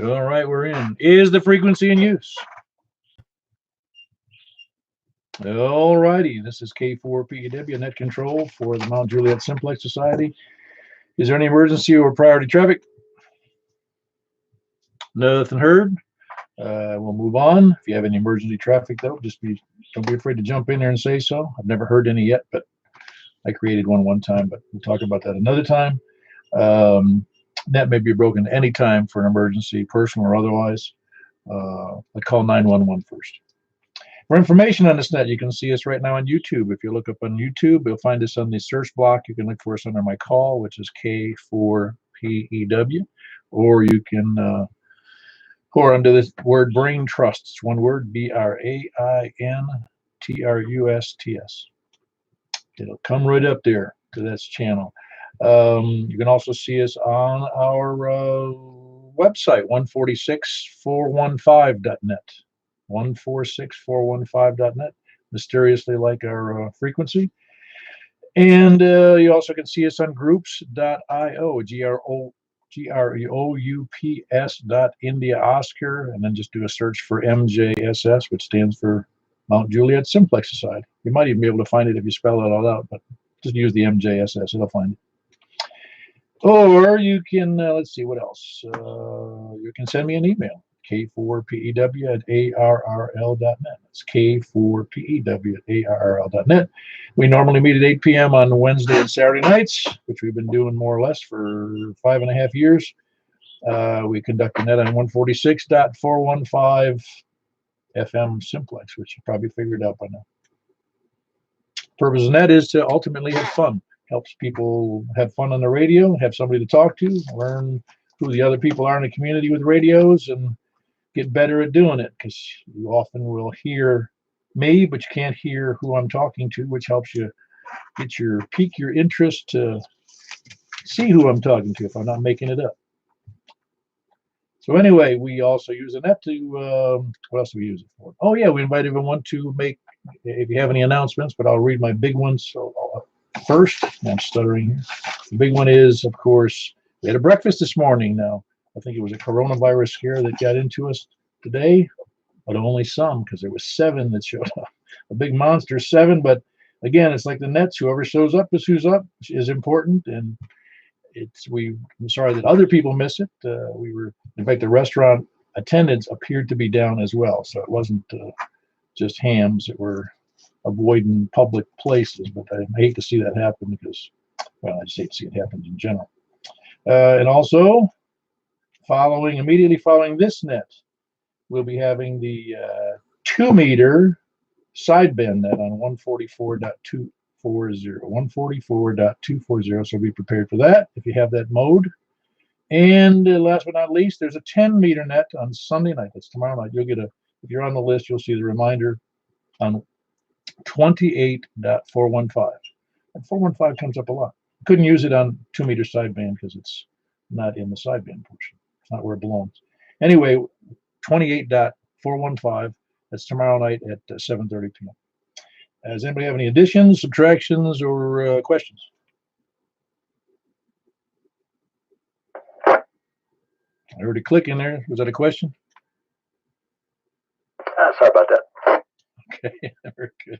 All right, we're in. Is the frequency in use? All righty. This is K4PEW net control for the Mount Juliet Simplex Society. Is there any emergency or priority traffic? Nothing heard. We'll move on. If you have any emergency traffic, though, don't be afraid to jump in there and say so. I've never heard any yet, but I created one time. But we'll talk about that another time. Net may be broken any time for an emergency, personal or otherwise. I call 911 first. For information on this net, you can see us right now on YouTube. If you look up on YouTube, you'll find us on the search block. You can look for us under my call, which is K4PEW, or you can, or under the word Brain Trusts. It's one word, BRAINTRUSTS. It'll come right up there to this channel. You can also see us on our website, 146415.net. 146415.net, mysteriously like our frequency. And you also can see us on groups.io, GREOUPS.India Oscar, and then just do a search for MJSS, which stands for Mount Juliet Simplex Society. You might even be able to find it if you spell it all out, but just use the MJSS, it'll find it. Or you can, let's see, what else? You can send me an email, k4pew@arrl.net. That's k4pew@arrl.net. We normally meet at 8 p.m. on Wednesday and Saturday nights, which we've been doing more or less for 5.5 years. We conduct the net on 146.415 FM Simplex, which you probably figured out by now. Purpose of the net is to ultimately have fun. Helps people have fun on the radio, have somebody to talk to, learn who the other people are in the community with radios, and get better at doing it, because you often will hear me, but you can't hear who I'm talking to, which helps you pique your interest to see who I'm talking to if I'm not making it up. So anyway, we also use the net to, what else do we use it for? Oh yeah, we invite everyone to make, if you have any announcements, but I'll read my big ones first. I'm stuttering here. The big one is, of course, we had a breakfast this morning. Now, I think it was a coronavirus scare that got into us today, but only some, because there was 7 that showed up. A big monster 7, but again, it's like the nets. Whoever shows up is who's up is important, and I'm sorry that other people miss it. In fact, the restaurant attendants appeared to be down as well, so it wasn't just hams that were avoiding public places, but I hate to see that happen because, well, I just hate to see it happen in general. And also, immediately following this net, we'll be having the 2-meter sideband net on 144.240, 144.240, so be prepared for that if you have that mode. And last but not least, there's a 10-meter net on Sunday night. That's tomorrow night. You'll get if you're on the list, you'll see the reminder on 28.415. And 415 comes up a lot. Couldn't use it on 2-meter sideband because it's not in the sideband portion. It's not where it belongs. Anyway, 28.415. That's tomorrow night at 7:30 p.m. Does anybody have any additions, subtractions, or questions? I heard a click in there. Was that a question? Sorry about that. Okay, very good.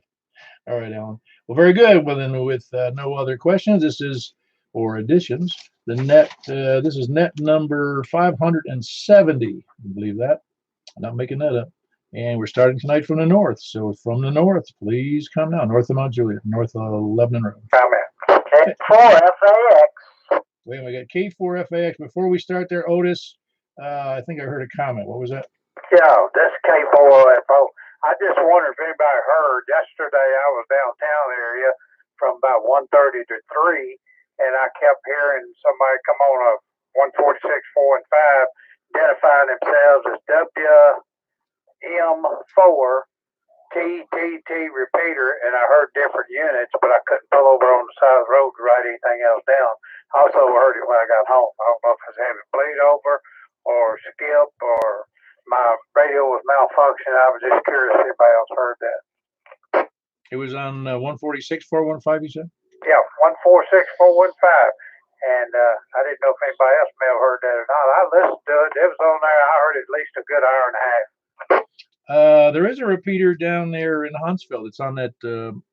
All right, Alan. Well, very good. Well, then, with no other questions, or additions, the net. This is net number 570. You believe that? I'm not making that up. And we're starting tonight from the north. So from the north, please come now. North of Mount Juliet, north of Lebanon Road. Comment. K4FAX. Wait, we got K4FAX. Before we start there, Otis, I think I heard a comment. What was that? Yeah, this K4FO. I just wonder if anybody heard. Yesterday I was downtown area from about 1:30 to 3, and I kept hearing somebody come on a 146, 4, and 5 identifying themselves as WM4 TTT repeater, and I heard different units, but I couldn't pull over on the side of the road to write anything else down. I also heard it when I got home. I don't know if I was having bleed over or skip or my radio was malfunctioning. I was just curious if anybody else heard that. It was on 146, 415, you said? Yeah, 146, 415. And I didn't know if anybody else may have heard that or not. I listen to it. It was on there. I heard at least a good hour and a half. There is a repeater down there in Huntsville. It's on that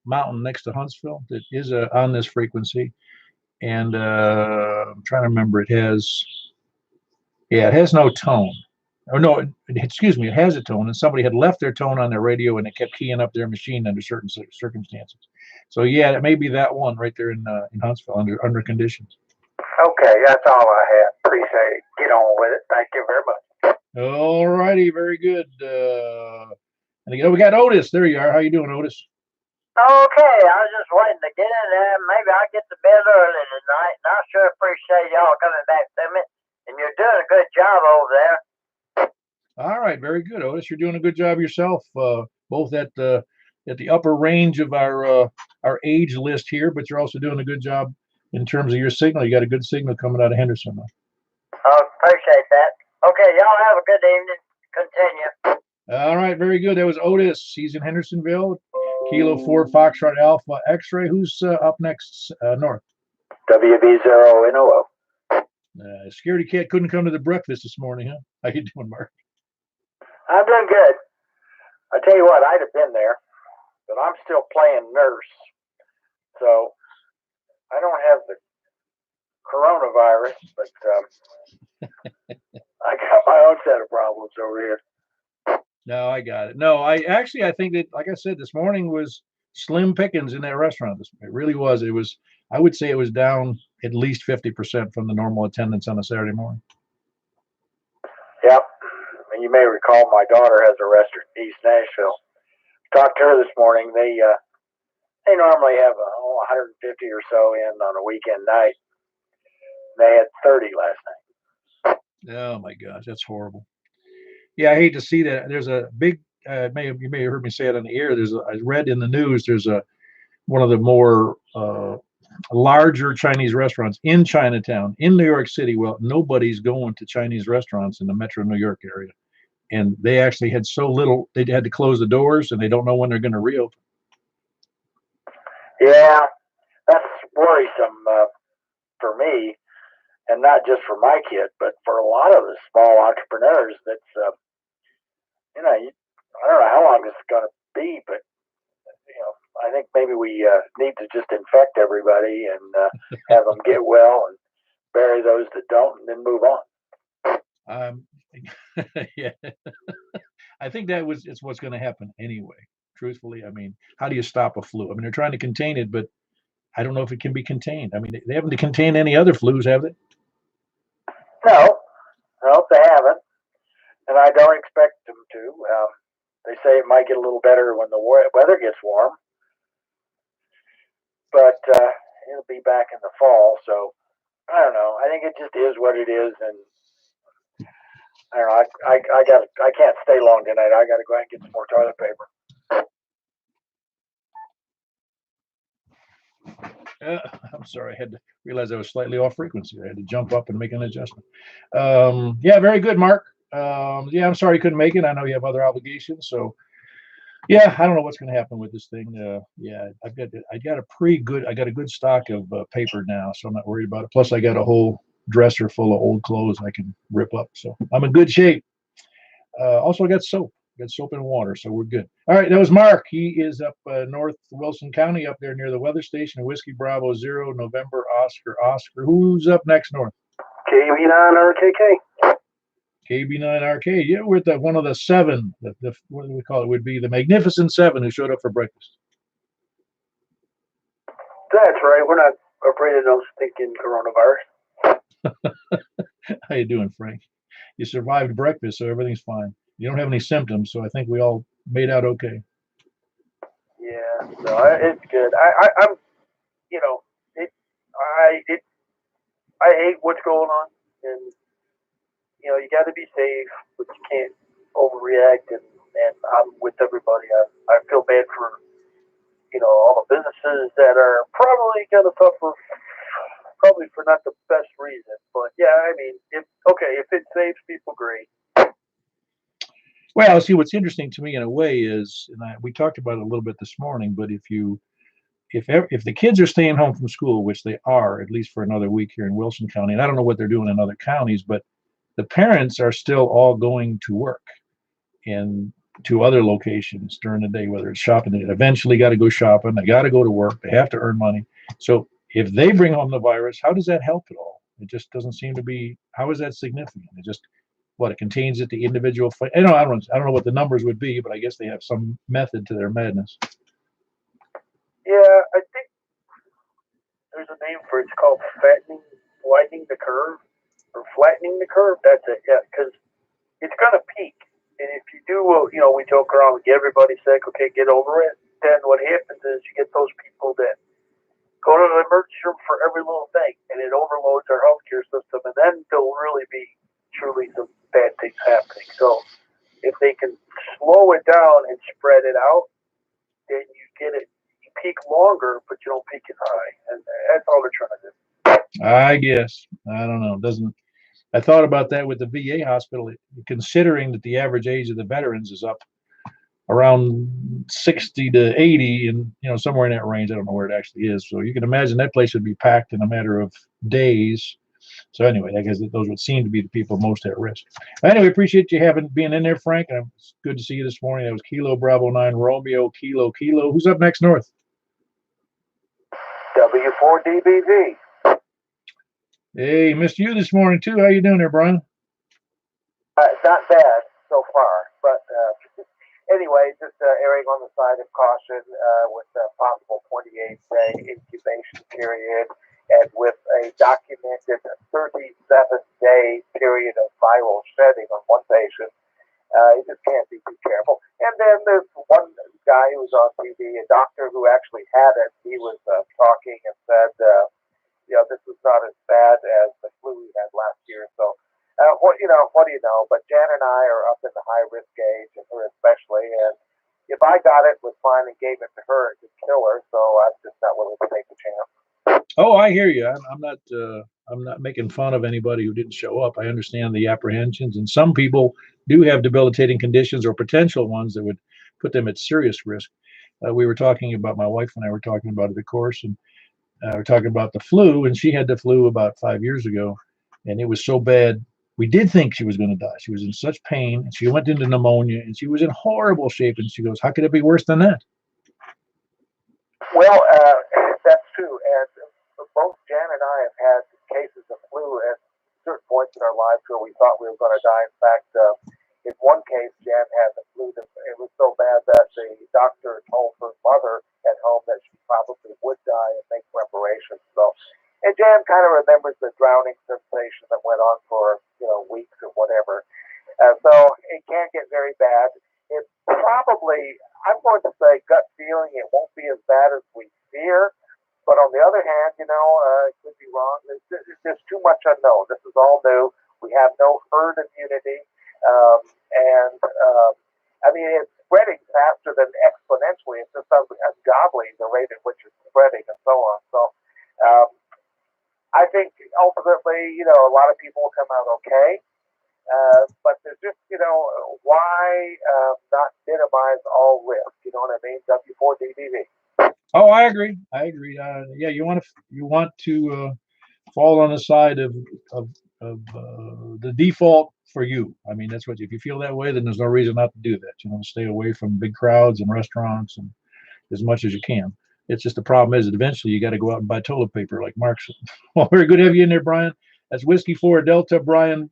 mountain next to Huntsville. That is on this frequency, and I'm trying to remember. It has no tone. Or no, excuse me, it has a tone, and somebody had left their tone on their radio, and it kept keying up their machine under certain circumstances. So yeah, it may be that one right there in Huntsville under conditions. Okay, that's all I had. Appreciate it. Get on with it. Thank you very much. All righty, very good. And again, we got Otis. There you are. How you doing, Otis? Okay, I was just waiting to get in there. Maybe I'll get to bed early tonight. And I sure appreciate y'all coming back to me. And you're doing a good job over there. All right, very good, Otis. You're doing a good job yourself, both at the upper range of our age list here, but you're also doing a good job in terms of your signal. You got a good signal coming out of Henderson. Appreciate that. Okay, y'all have a good evening. Continue. All right, very good. That was Otis. He's in Hendersonville. Kilo 4 Foxtrot Alpha X-ray. Who's up next north? WB0NOO. Scaredy Cat couldn't come to the breakfast this morning, huh? How you doing, Mark? I'm doing good. I tell you what, I'd have been there, but I'm still playing nurse. So I don't have the coronavirus, but I got my own set of problems over here. No, I got it. No, I think that, like I said, this morning was slim pickings in that restaurant. It really was. I would say it was down at least 50% from the normal attendance on a Saturday morning. Yep. And you may recall my daughter has a restaurant in East Nashville. Talked to her this morning. They normally have 150 or so in on a weekend night. They had 30 last night. Oh my gosh, that's horrible. Yeah, I hate to see that. There's a big. You may have heard me say it on the air. I read in the news. There's one of the more larger Chinese restaurants in Chinatown in New York City. Well, nobody's going to Chinese restaurants in the Metro New York area, and they actually had so little they had to close the doors, and they don't know when they're going to reopen. Yeah, that's worrisome for me, and not just for my kid, but for a lot of the small entrepreneurs. That's I don't know how long this is going to be, but I think maybe we need to just infect everybody and have them get well and bury those that don't, and then move on. Yeah, I think it's what's going to happen anyway. Truthfully, I mean, how do you stop a flu? I mean, they're trying to contain it, but I don't know if it can be contained. I mean, they haven't contained any other flus, have they? No, they haven't, and I don't expect them to. They say it might get a little better when the weather gets warm, but it'll be back in the fall. So I don't know. I think it just is what it is, and I don't know. I can't stay long tonight. I got to go out and get some more toilet paper. I'm sorry. I had to realize I was slightly off frequency. I had to jump up and make an adjustment. Yeah, very good, Mark. Yeah, I'm sorry you couldn't make it. I know you have other obligations, so yeah, I don't know what's going to happen with this thing. Yeah, I got a good stock of paper now, so I'm not worried about it. Plus, I got a whole dresser full of old clothes I can rip up, so I'm in good shape. Also, I got soap. Got soap and water, so we're good. All right, that was Mark. He is up north Wilson County, up there near the weather station. Whiskey Bravo 0, November Oscar. Who's up next north? KB9RKK. KB9RK. Yeah, we're at one of the seven. What do we call it? Would be the Magnificent Seven who showed up for breakfast. That's right. We're not afraid of no stinking coronavirus. How you doing, Frank? You survived breakfast, so everything's fine. You don't have any symptoms, so I think we all made out okay. Yeah, no, it's good. I'm, I hate what's going on, and you got to be safe, but you can't overreact. And I'm with everybody. I feel bad for all the businesses that are probably going to suffer, probably for not the best reason. But yeah, I mean, if it saves people, great. Well, see, what's interesting to me in a way is, and we talked about it a little bit this morning, but if the kids are staying home from school, which they are, at least for another week here in Wilson County, and I don't know what they're doing in other counties, but the parents are still all going to work and to other locations during the day, whether it's shopping. They eventually got to go shopping. They got to go to work. They have to earn money. So if they bring home the virus, how does that help at all? It just doesn't seem to be. How is that significant? It just what it contains at the individual. I don't know what the numbers would be, but I guess they have some method to their madness. Yeah, I think there's a name for it. It's called flattening the curve, or flattening the curve. That's it. Yeah, because it's gonna peak, and if you do, we joke around, we get everybody sick. Okay, get over it. Then what happens is you get those people that go to the emergency room for every little thing, and it overloads our healthcare system, and then there'll really be truly some bad things happening. So if they can slow it down and spread it out, then you get it. You peak longer, but you don't peak as high, and that's all they're trying to do. I guess I don't know. It doesn't. I thought about that with the VA hospital, considering that the average age of the veterans is up around 60 to 80, and somewhere in that range. I don't know where it actually is. So you can imagine that place would be packed in a matter of days. So anyway, I guess those would seem to be the people most at risk. Anyway, appreciate you being in there, Frank. And it's good to see you this morning. That was Kilo Bravo 9 Romeo Kilo Kilo. Who's up next north? W4DBV. Hey, missed you this morning too. How you doing there, Brian? Not bad so far, but anyway, just erring on the side of caution with a possible 28-day incubation period, and with a documented 37-day period of viral shedding on one patient. You just can't be too careful. And then there's one guy who was on TV, a doctor who actually had it. He was talking and said, this was not as bad as the flu we had last year. So, what do you know? But Jan and I are up in the high risk age, and her especially. And if I got it, was fine and gave it to her, it could kill her. So I'm just not willing to take the chance. Oh, I hear you. I'm not making fun of anybody who didn't show up. I understand the apprehensions, and some people do have debilitating conditions or potential ones that would put them at serious risk. We were talking about, my wife and I were talking about it, of course, and we're talking about the flu, and she had the flu about 5 years ago, and it was so bad. We did think she was going to die. She was in such pain, and she went into pneumonia, and she was in horrible shape. And she goes, "How could it be worse than that?" Well, that's true. And both Jan and I have had cases of flu at certain points in our lives where we thought we were going to die. In fact, in one case, Jan had the flu. It was so bad that the doctor told her mother at home that she probably would die and make reparations. So, and Jan kind of remembers the drowning sensation that went on for weeks or whatever. So it can get very bad. It probably, I'm going to say, gut feeling, it won't be as bad as we fear. But on the other hand, it could be wrong. There's too much unknown. This is all new. We have no herd immunity. It's spreading faster than exponentially. It's just ungodly, the rate at which it's spreading and so on. So I think ultimately, a lot of people will come out okay. But there's just, why not minimize all risk? You know what I mean? W4DBV. Oh, I agree. Yeah, you want to fall on the side of the default for you. I mean, that's what, if you feel that way, then there's no reason not to do that. Stay away from big crowds and restaurants and as much as you can. It's just the problem is that eventually you got to go out and buy toilet paper, like Mark said. Well, very good to have you in there, Brian. That's Whiskey 4 Delta Bravo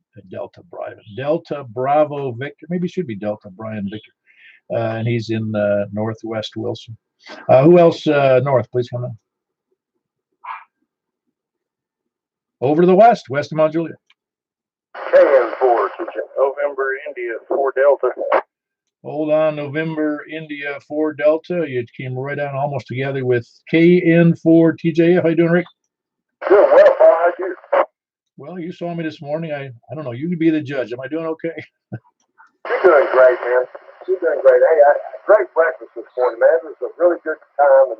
Victor. Maybe it should be Delta Brian Victor. And he's in Northwest Wilson. Who else north? Please come in. Over to the west of Mount Juliet. KM4, November India 4 Delta. Hold on, November India 4 Delta. You came right on almost together with KN4 TJF. How you doing, Rick? Good. Well, Paul, how'd you? Well, you saw me this morning. I don't know. You can be the judge. Am I doing okay? You're doing great, man. You're doing great. Hey, great breakfast this morning, man. It was a really good time, and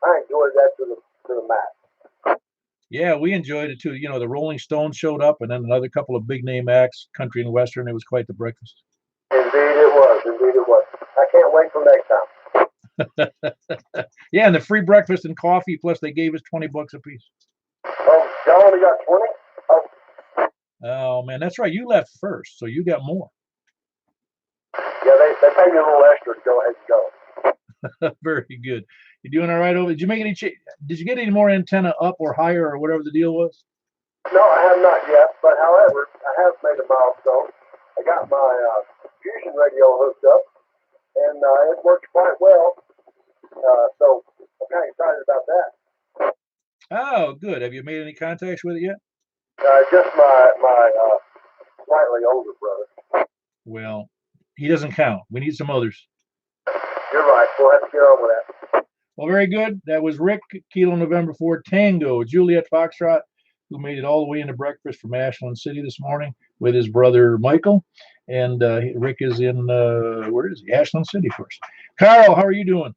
I enjoyed that to the max. Yeah, we enjoyed it too. The Rolling Stones showed up, and then another couple of big name acts, country and western. It was quite the breakfast. Indeed it was. I can't wait for next time. Yeah, and the free breakfast and coffee, plus they gave us $20 a piece. Oh, y'all only got 20? Oh. Oh man, that's right. You left first, so you got more. Yeah, they pay me a little extra to go ahead and go. Very good. You doing all right over? Did you make any? Did you get any more antenna up or higher or whatever the deal was? No, I have not yet, but however, I have made a milestone. I got my fusion radio hooked up, and it works quite well. So I'm kind of excited about that. Oh, good. Have you made any contacts with it yet? Just my slightly older brother. Well, he doesn't count. We need some others. You're right. We'll have to get on with that. Well, very good. That was Rick, Kilo November 4 Tango, Juliet Foxtrot, who made it all the way into breakfast from Ashland City this morning with his brother Michael. And Rick is in, where is he? Ashland City first. Carl, how are you doing?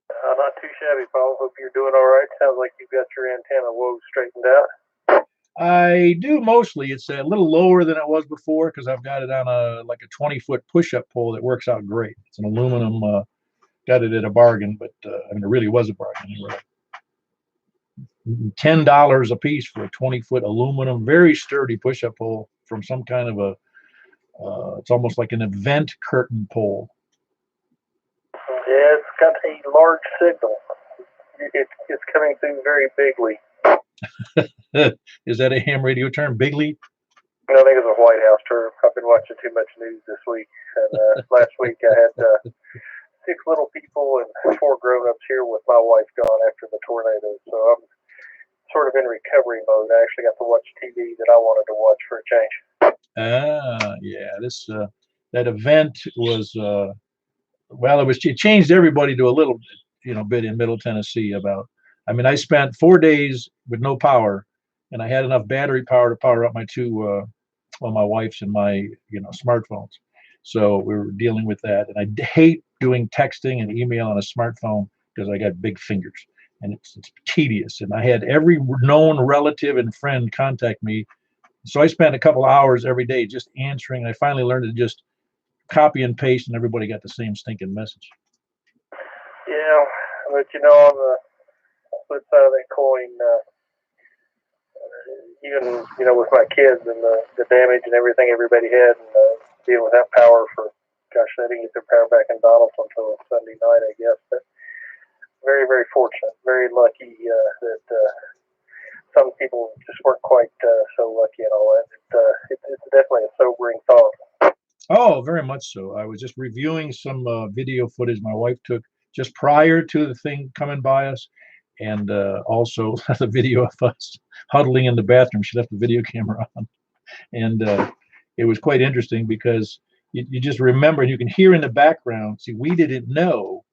Not too shabby, Paul. Hope you're doing all right. Sounds like you've got your antenna woes straightened out. I do mostly. It's a little lower than it was before because I've got it on a 20-foot push-up pole that works out great. It's an aluminum. Got it at a bargain, but I mean it really was a bargain. Anyway. $10 a piece for a 20-foot aluminum, very sturdy push-up pole from some kind of a. It's almost like an event curtain pole. Yeah, it's got a large signal. It's coming through very bigly. Is that a ham radio term, bigly? I think it's a White House term. I've been watching too much news this week. And last week I had 6 little people and 4 grown-ups here with my wife gone after the tornado. So I'm sort of in recovery mode. I actually got to watch TV that I wanted to watch for a change. Yeah. This that event was it changed everybody to a little bit in Middle Tennessee about. I mean, I spent 4 days with no power, and I had enough battery power to power up my two, my wife's and my smartphones. So we were dealing with that, and I hate doing texting and email on a smartphone because I got big fingers, and it's tedious. And I had every known relative and friend contact me, so I spent a couple hours every day just answering. I finally learned to just copy and paste, and everybody got the same stinking message. Yeah, but on the flip side of that coin, even with my kids and the damage and everything everybody had, and being without power for, gosh, they didn't get their power back in Donaldson until Sunday night, I guess. But very, very fortunate, very lucky that some people just weren't quite so lucky and all that. It's definitely a sobering thought. Oh, very much so. I was just reviewing some video footage my wife took just prior to the thing coming by us, and also the video of us huddling in the bathroom. She left the video camera on, and it was quite interesting because you just remember, and you can hear in the background. See, we didn't know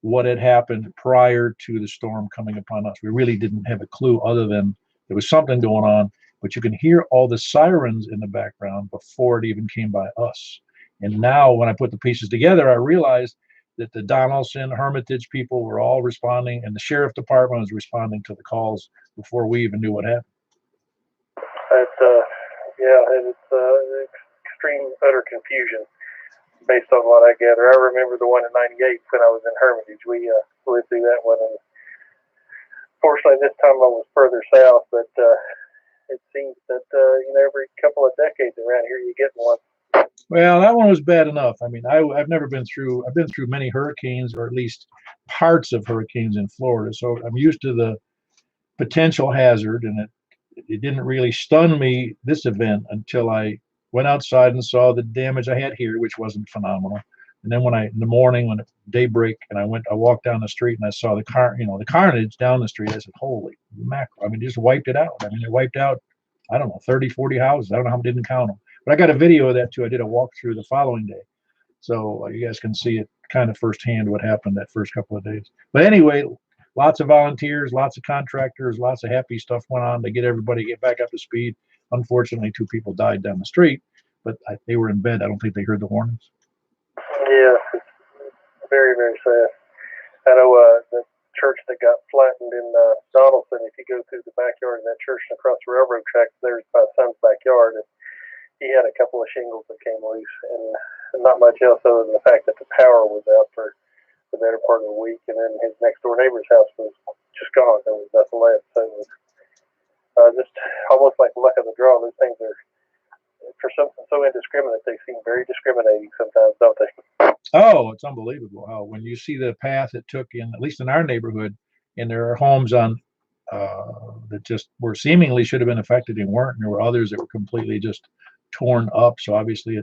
what had happened prior to the storm coming upon us. We really didn't have a clue other than there was something going on, but you can hear all the sirens in the background before it even came by us. And now when I put the pieces together, I realized that the Donaldson, Hermitage people were all responding, and the sheriff department was responding to the calls before we even knew what happened. It's extreme, utter confusion based on what I gather. I remember the one in '98 when I was in Hermitage. We lived through that one, and fortunately this time I was further south, but it seems that every couple of decades around here you get one. Well, that one was bad enough. I mean, I've been through many hurricanes, or at least parts of hurricanes in Florida, so I'm used to the potential hazard, and it didn't really stun me, this event, until I went outside and saw the damage I had here, which wasn't phenomenal. And then in the morning, when daybreak, and I walked down the street and I saw the carnage down the street. I said, holy mackerel. I mean, just wiped it out. I mean, it wiped out, I don't know, 30, 40 houses. I don't know how many, didn't count them. But I got a video of that too. I did a walkthrough the following day. So you guys can see it kind of firsthand what happened that first couple of days. But anyway, lots of volunteers, lots of contractors, lots of happy stuff went on to get everybody get back up to speed. Unfortunately, 2 people died down the street, but they were in bed. I don't think they heard the warnings. Yeah, it's very, very sad. I know the church that got flattened in Donaldson, if you go through the backyard of that church and across the railroad tracks, there's my son's backyard, and he had a couple of shingles that came loose, and not much else other than the fact that the power was out for the better part of the week, and then his next door neighbor's house was just gone. There was nothing left. So it was just almost like luck of the draw. Those things are for something so indiscriminate, they seem very discriminating sometimes, don't they? Oh, it's unbelievable how when you see the path it took in, at least in our neighborhood, and there are homes on that just were seemingly should have been affected and weren't, and there were others that were completely just torn up. So obviously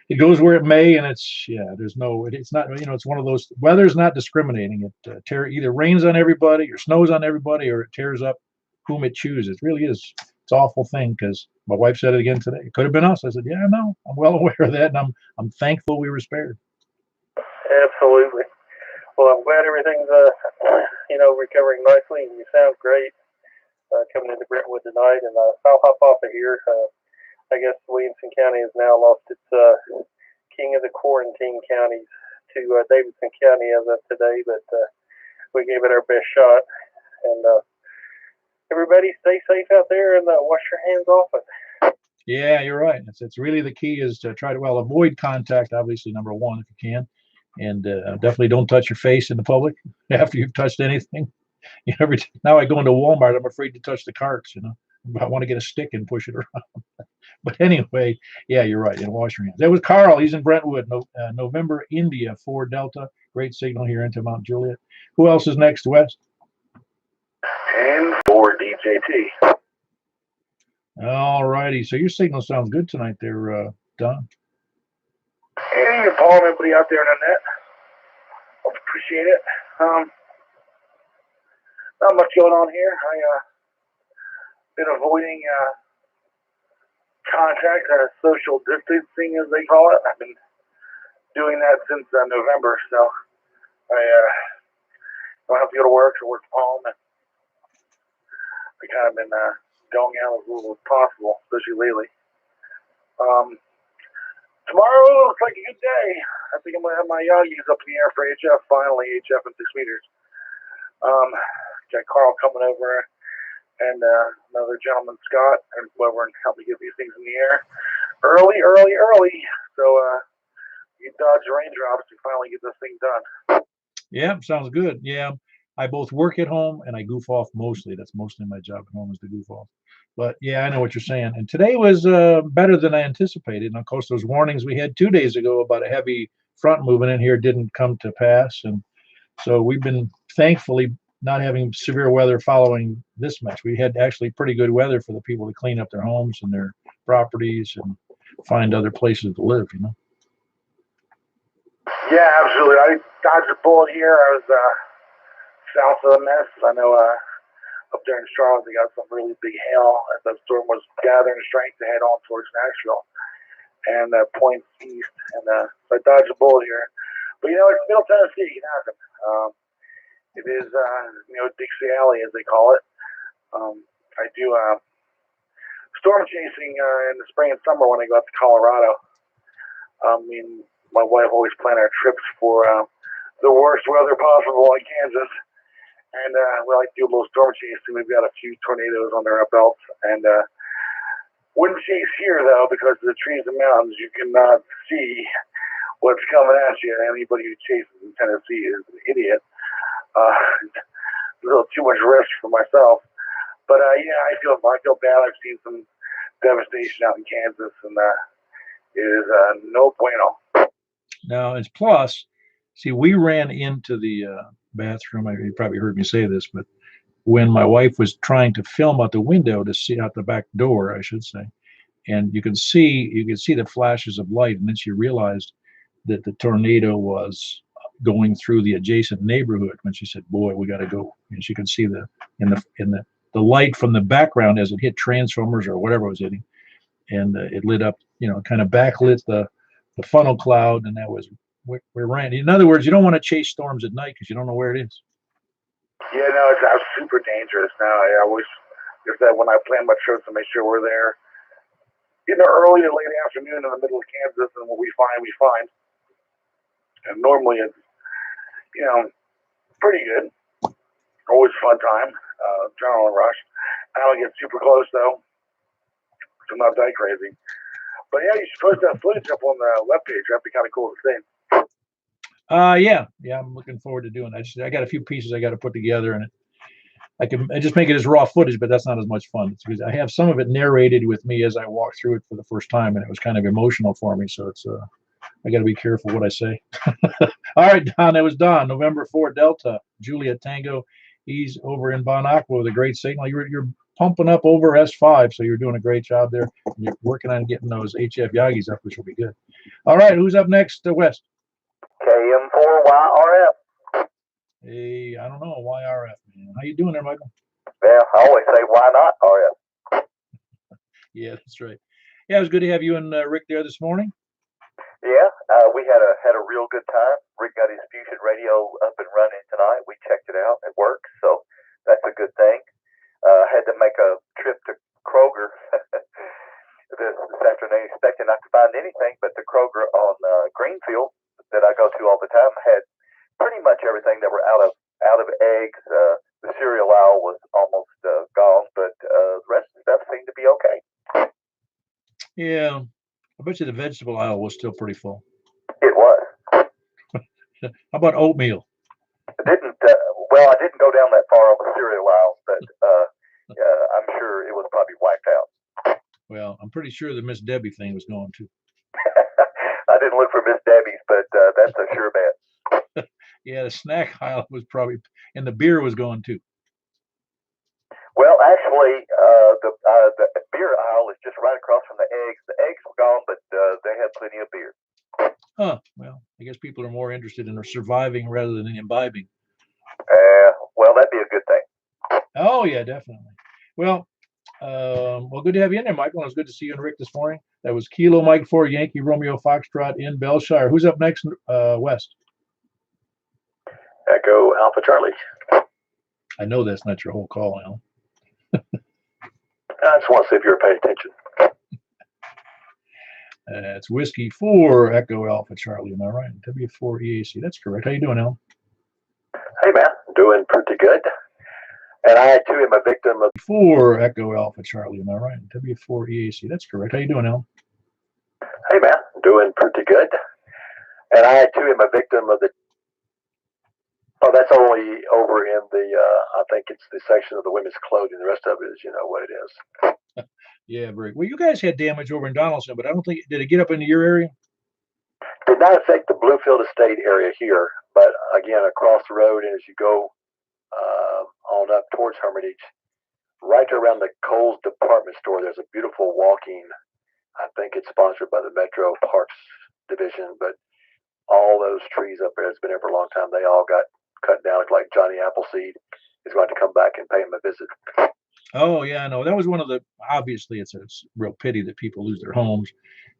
it goes where it may, and it's there's no it's not it's one of those weather's not discriminating. It either rains on everybody or snows on everybody or it tears up whom it chooses. It really is. It's an awful thing because my wife said it again today. It could have been us. I said, yeah, no, I'm well aware of that, and I'm thankful we were spared. Absolutely. Well, I'm glad everything's recovering nicely, and you sound great coming into Brentwood tonight. And I'll hop off of here. I guess Williamson County has now lost its king of the quarantine counties to Davidson County as of today, but we gave it our best shot. And everybody stay safe out there and wash your hands often. Yeah, you're right. It's really the key is to try to avoid contact, obviously, number one, if you can. And definitely don't touch your face in the public after you've touched anything. Now I go into Walmart, I'm afraid to touch the carts. I want to get a stick and push it around. But anyway, yeah, you're right. And wash your hands. That was Carl. He's in Brentwood, November, India, 4 Delta. Great signal here into Mount Juliet. Who else is next, West? And for DJT. All righty. So your signal sounds good tonight there, Don. Hey, Paul, and everybody out there on the net. Appreciate it. Not much going on here. Been avoiding contact, social distancing, as they call it. I've been doing that since November, so I don't have to go to work or work from home. And I kind of been going out as little as possible, especially lately. Tomorrow looks like a good day. I think I'm going to have my Yagis up in the air for HF, finally, HF in 6 meters. Got Carl coming over and another gentleman, Scott, and go over and help me get these things in the air early. So you dodge the raindrops and finally get this thing done. Yeah, sounds good. Yeah, I both work at home and I goof off mostly. That's mostly my job at home is to goof off. But yeah, I know what you're saying. And today was better than I anticipated. And of course, those warnings we had 2 days ago about a heavy front moving in here didn't come to pass. And so we've been thankfully not having severe weather following this much. We had actually pretty good weather for the people to clean up their homes and their properties and find other places to live, Yeah, absolutely. I dodged a bullet here. I was south of the mess. I know up there in Charlotte, they got some really big hail as the storm was gathering strength to head on towards Nashville and points east. And so I dodged a bullet here. But, it's Middle Tennessee. It can happen. It is, Dixie Alley, as they call it. I do storm chasing in the spring and summer when I go out to Colorado. My wife always planned our trips for the worst weather possible in Kansas. And we like to do a little storm chasing. We've got a few tornadoes under our belts. And wouldn't chase here, though, because of the trees and mountains. You cannot see what's coming at you. Anybody who chases in Tennessee is an idiot. A little too much risk for myself. But, I feel bad. I've seen some devastation out in Kansas, and it is no bueno. Now, it's plus, see, we ran into the bathroom. You probably heard me say this, but when my wife was trying to film out the window to see out the back door, I should say, and you could see the flashes of light, and then she realized that the tornado was going through the adjacent neighborhood. When she said, "Boy, we got to go," and she could see the light from the background as it hit transformers or whatever it was hitting, and it lit up, kind of backlit the funnel cloud, and that was we ran. In other words, you don't want to chase storms at night because you don't know where it is. Yeah, no, it's super dangerous now. I always just that when I plan my trips to make sure we're there, early to late afternoon in the middle of Kansas, and what we find. And normally it's, pretty good. Always a fun time. Adrenaline rush. I don't get super close though, so I'm not that crazy. But yeah, you should post that footage up on the webpage. That'd be kind of cool to see. Yeah, I'm looking forward to doing that. I got a few pieces I got to put together, and I just make it as raw footage, but that's not as much fun. It's because I have some of it narrated with me as I walk through it for the first time, and it was kind of emotional for me. So it's I got to be careful what I say. All right, Don, that was Don. November 4 Delta, Juliet Tango. He's over in Bon Aqua with a great signal. You're pumping up over S5, so you're doing a great job there. You're working on getting those HF Yagis up, which will be good. All right, who's up next? West. KM4YRF. Hey, I don't know, YRF, man. How you doing there, Michael? Yeah, I always say, why not RF? Yeah, that's right. Yeah, it was good to have you and Rick there this morning. Yeah, we had a real good time. Rick got his Fusion radio up and running tonight. We checked it out. It works, so that's a good thing. Had to make a trip to Kroger this afternoon, expecting not to find anything, but the Kroger on Greenfield that I go to all the time had pretty much everything that were out of eggs. The cereal aisle was almost gone, but the rest of the stuff seemed to be okay. Yeah, I bet you the vegetable aisle was still pretty full. It was. How about oatmeal? I didn't go down that far on the cereal aisle, but I'm sure it was probably wiped out. Well, I'm pretty sure the Miss Debbie thing was going too. I didn't look for Miss Debbie's, but that's a sure bet. Yeah, the snack aisle was probably, and the beer was going too. Well, actually, the beer aisle is just right across from the eggs. The eggs were gone, but they had plenty of beer. Huh. Well, I guess people are more interested in surviving rather than imbibing. Well, that'd be a good thing. Oh, yeah, definitely. Well, good to have you in there, Michael. It was good to see you and Rick this morning. That was Kilo Mike 4 Yankee Romeo Foxtrot in Belshire. Who's up next, West? Echo Alpha Charlie. I know that's not your whole call, Alan. I just want to see if you're paying attention. It's Whiskey 4 Echo Alpha Charlie. Am I right? W4 EAC. That's correct. How you doing, Alan? Hey, man. Doing pretty good. And I, too, am a victim of 4 Echo Alpha Charlie. Am I right? W4 EAC. That's correct. How you doing, Alan? Hey, man. Doing pretty good. And I, too, am a victim of the... Oh, that's only over in the, I think it's the section of the women's clothing. The rest of it is, you know what it is. Yeah, very well. You guys had damage over in Donaldson, but I don't think, did it get up into your area? Did not affect the Bluefield Estate area here, but again, across the road, and as you go on up towards Hermitage, right around the Kohl's department store, there's a beautiful walking, I think it's sponsored by the Metro Parks Division, but all those trees up there, it's been there for a long time, they all got cut down. Like Johnny Appleseed is going to come back and pay him a visit. Oh, yeah, I know. That was one of the, obviously, it's a real pity that people lose their homes,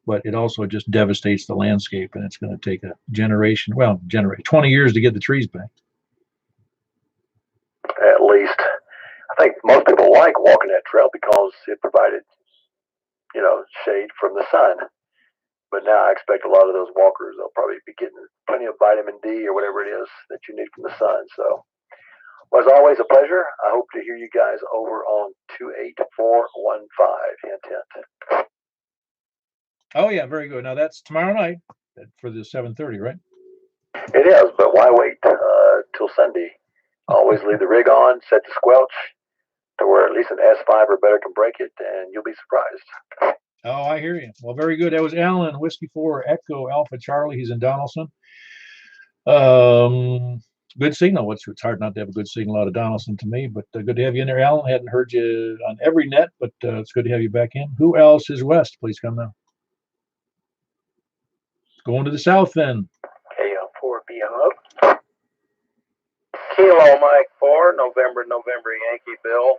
but it also just devastates the landscape, and it's going to take a generation, 20 years to get the trees back. At least. I think most people like walking that trail because it provided, shade from the sun. But now I expect a lot of those walkers, they'll probably be getting plenty of vitamin D or whatever it is that you need from the sun. So, well, as always, a pleasure. I hope to hear you guys over on 28415. Hint, hint. Oh, yeah, very good. Now, that's tomorrow night for the 7:30, right? It is, but why wait till Sunday? Always leave the rig on, set the squelch to where at least an S5 or better can break it, and you'll be surprised. Oh, I hear you. Well, very good. That was Alan, Whiskey 4 Echo Alpha Charlie. He's in Donaldson. Good signal. It's hard not to have a good signal out of Donaldson to me, but good to have you in there, Alan. Hadn't heard you on every net, but it's good to have you back in. Who else is West? Please come now. Going to the south then. KL4 BM up. Kilo Mike 4, November Yankee Bill.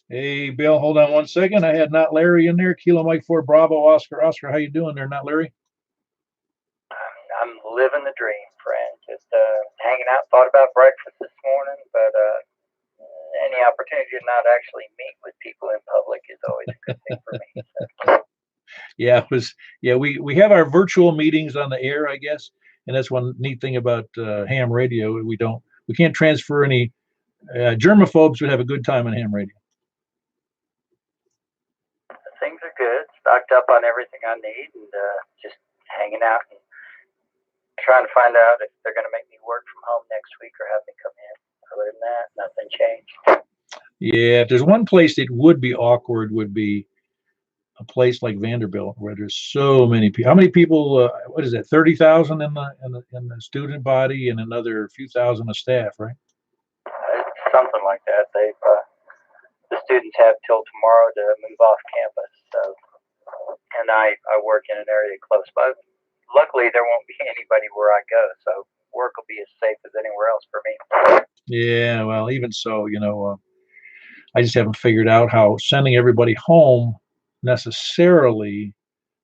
Hey, Bill, hold on one second. I had not Larry in there. Kilo Mike 4 Bravo Oscar. Oscar, how you doing there, not Larry? I'm living the dream, friend. Just hanging out. Thought about breakfast this morning, but any opportunity to not actually meet with people in public is always a good thing for me. So. Yeah, we have our virtual meetings on the air, I guess, and that's one neat thing about ham radio. We can't transfer any. Germaphobes would have a good time on ham radio. Things are good. Stocked up on everything I need, and just hanging out and trying to find out if they're going to make me work from home next week or have me come in. Other than that, nothing changed. Yeah, if there's one place that would be awkward, would be a place like Vanderbilt, where there's so many people. How many people? What is that? 30,000 in the student body, and another few thousand of staff, right? It's something like that. The students have till tomorrow to move off campus. So, and I work in an area close by. Luckily, there won't be anybody where I go, so work will be as safe as anywhere else for me. Yeah, well, even so, I just haven't figured out how sending everybody home necessarily,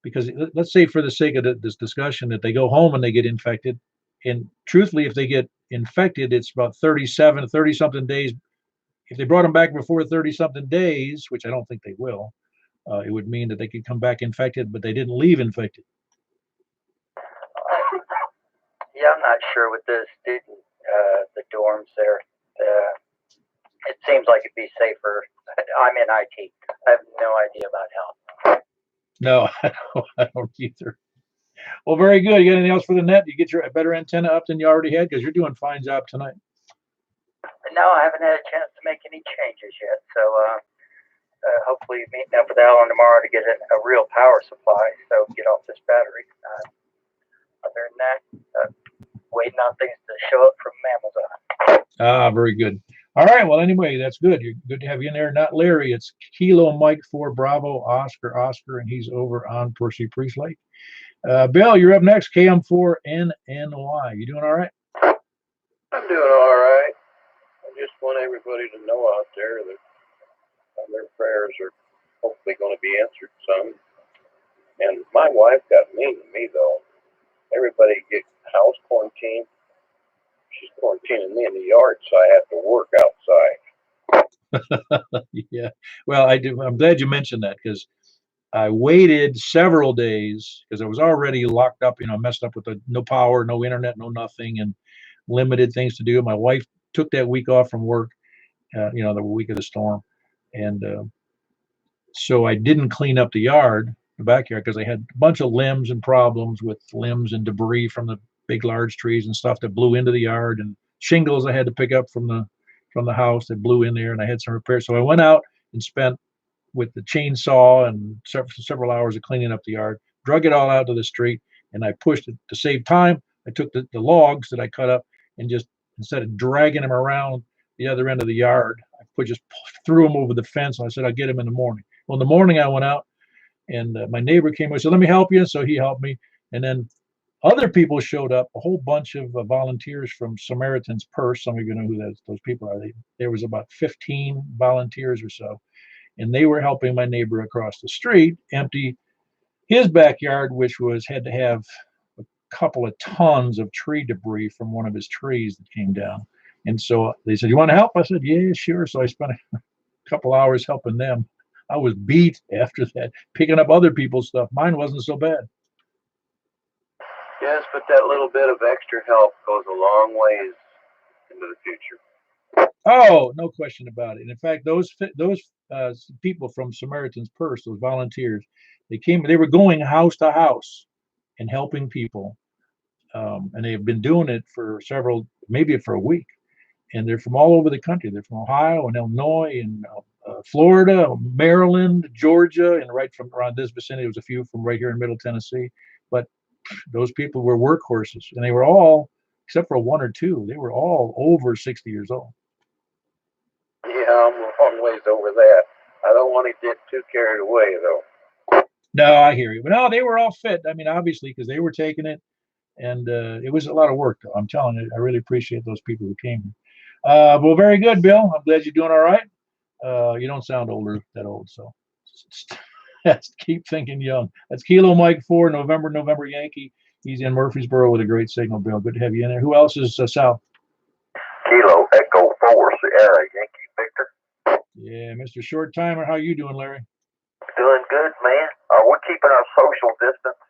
because let's say for the sake of this discussion that they go home and they get infected, and truthfully, if they get infected, it's about 30 something days. If they brought them back before 30 something days, which I don't think they will, it would mean that they could come back infected, but they didn't leave infected. Yeah, I'm not sure with the dorms there. It seems like it'd be safer. I'm in IT. I have no idea about health. No, I don't either. Well, very good. You got anything else for the net? You get your better antenna up than you already had, because you're doing a fine job tonight. No, I haven't had a chance to make any changes yet. So hopefully meeting up with Alan tomorrow to get a real power supply. So get off this battery. Other than that, waiting on things to show up from Amazon. Ah, very good. All right. Well, anyway, that's good. You're good to have you in there. Not Larry. It's Kilo Mike 4 Bravo Oscar, and he's over on Percy Priest Lake. Bill, you're up next. KM4NNY. You doing all right? I'm doing all right. I just want everybody to know out there that their prayers are hopefully going to be answered soon. And my wife got mean to me, though. Everybody get house quarantine. She's quarantining me in the yard, so I have to work outside. Yeah. Well, I do. I'm glad you mentioned that, because I waited several days because I was already locked up, messed up with no power, no internet, no nothing, and limited things to do. My wife took that week off from work, the week of the storm. And so I didn't clean up the backyard, because I had a bunch of limbs and problems with limbs and debris from the big, large trees and stuff that blew into the yard, and shingles I had to pick up from the house that blew in there, and I had some repairs. So I went out and spent with the chainsaw and several hours of cleaning up the yard, drug it all out to the street, and I pushed it to save time. I took the logs that I cut up, and just, instead of dragging them around the other end of the yard, I just threw them over the fence, and I said, I'll get them in the morning. Well, in the morning I went out, and my neighbor came and said, let me help you. So he helped me. And then other people showed up, a whole bunch of volunteers from Samaritan's Purse. Some of you know who those people are. There was about 15 volunteers or so. And they were helping my neighbor across the street empty his backyard, which had to have a couple of tons of tree debris from one of his trees that came down. And so they said, you want to help? I said, yeah, sure. So I spent a couple hours helping them. I was beat after that, picking up other people's stuff. Mine wasn't so bad. Yes, but that little bit of extra help goes a long ways into the future. Oh, no question about it. And in fact, those people from Samaritan's Purse, those volunteers, they were going house to house and helping people. And they've been doing it for maybe for a week. And they're from all over the country. They're from Ohio and Illinois and Florida, Maryland, Georgia, and right from around this vicinity. There was a few from right here in Middle Tennessee. But those people were workhorses, and they were all, except for one or two, they were all over 60 years old. Yeah, I'm a long ways over that. I don't want to get too carried away, though. No, I hear you. But no, they were all fit. I mean, obviously, because they were taking it, and it was a lot of work, though. I'm telling you, I really appreciate those people who came. Well, very good, Bill. I'm glad you're doing all right. You don't sound that old, so keep thinking young. That's Kilo Mike 4, November Yankee. He's in Murfreesboro with a great signal, Bill. Good to have you in there. Who else is south? Kilo Echo 4 Sierra Yankee Victor. Yeah, Mr. Short Timer. How you doing, Larry? Doing good, man. We're keeping our social distance.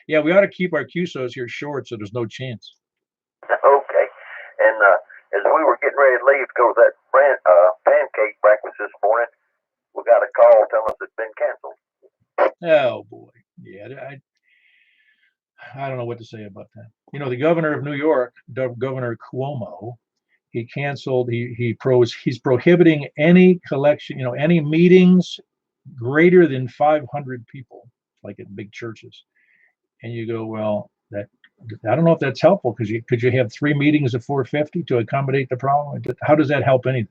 Yeah, we ought to keep our QSOs here short so there's no chance. Okay. And as we were getting ready to leave to go to that pancake breakfast this morning, we got a call telling us it's been canceled. Oh, boy. Yeah, I don't know what to say about that. The governor of New York, Governor Cuomo, he canceled. He's prohibiting any collection, any meetings greater than 500 people, like at big churches. And you go, well, I don't know if that's helpful, because could you have 3 meetings of 450 to accommodate the problem? How does that help anything?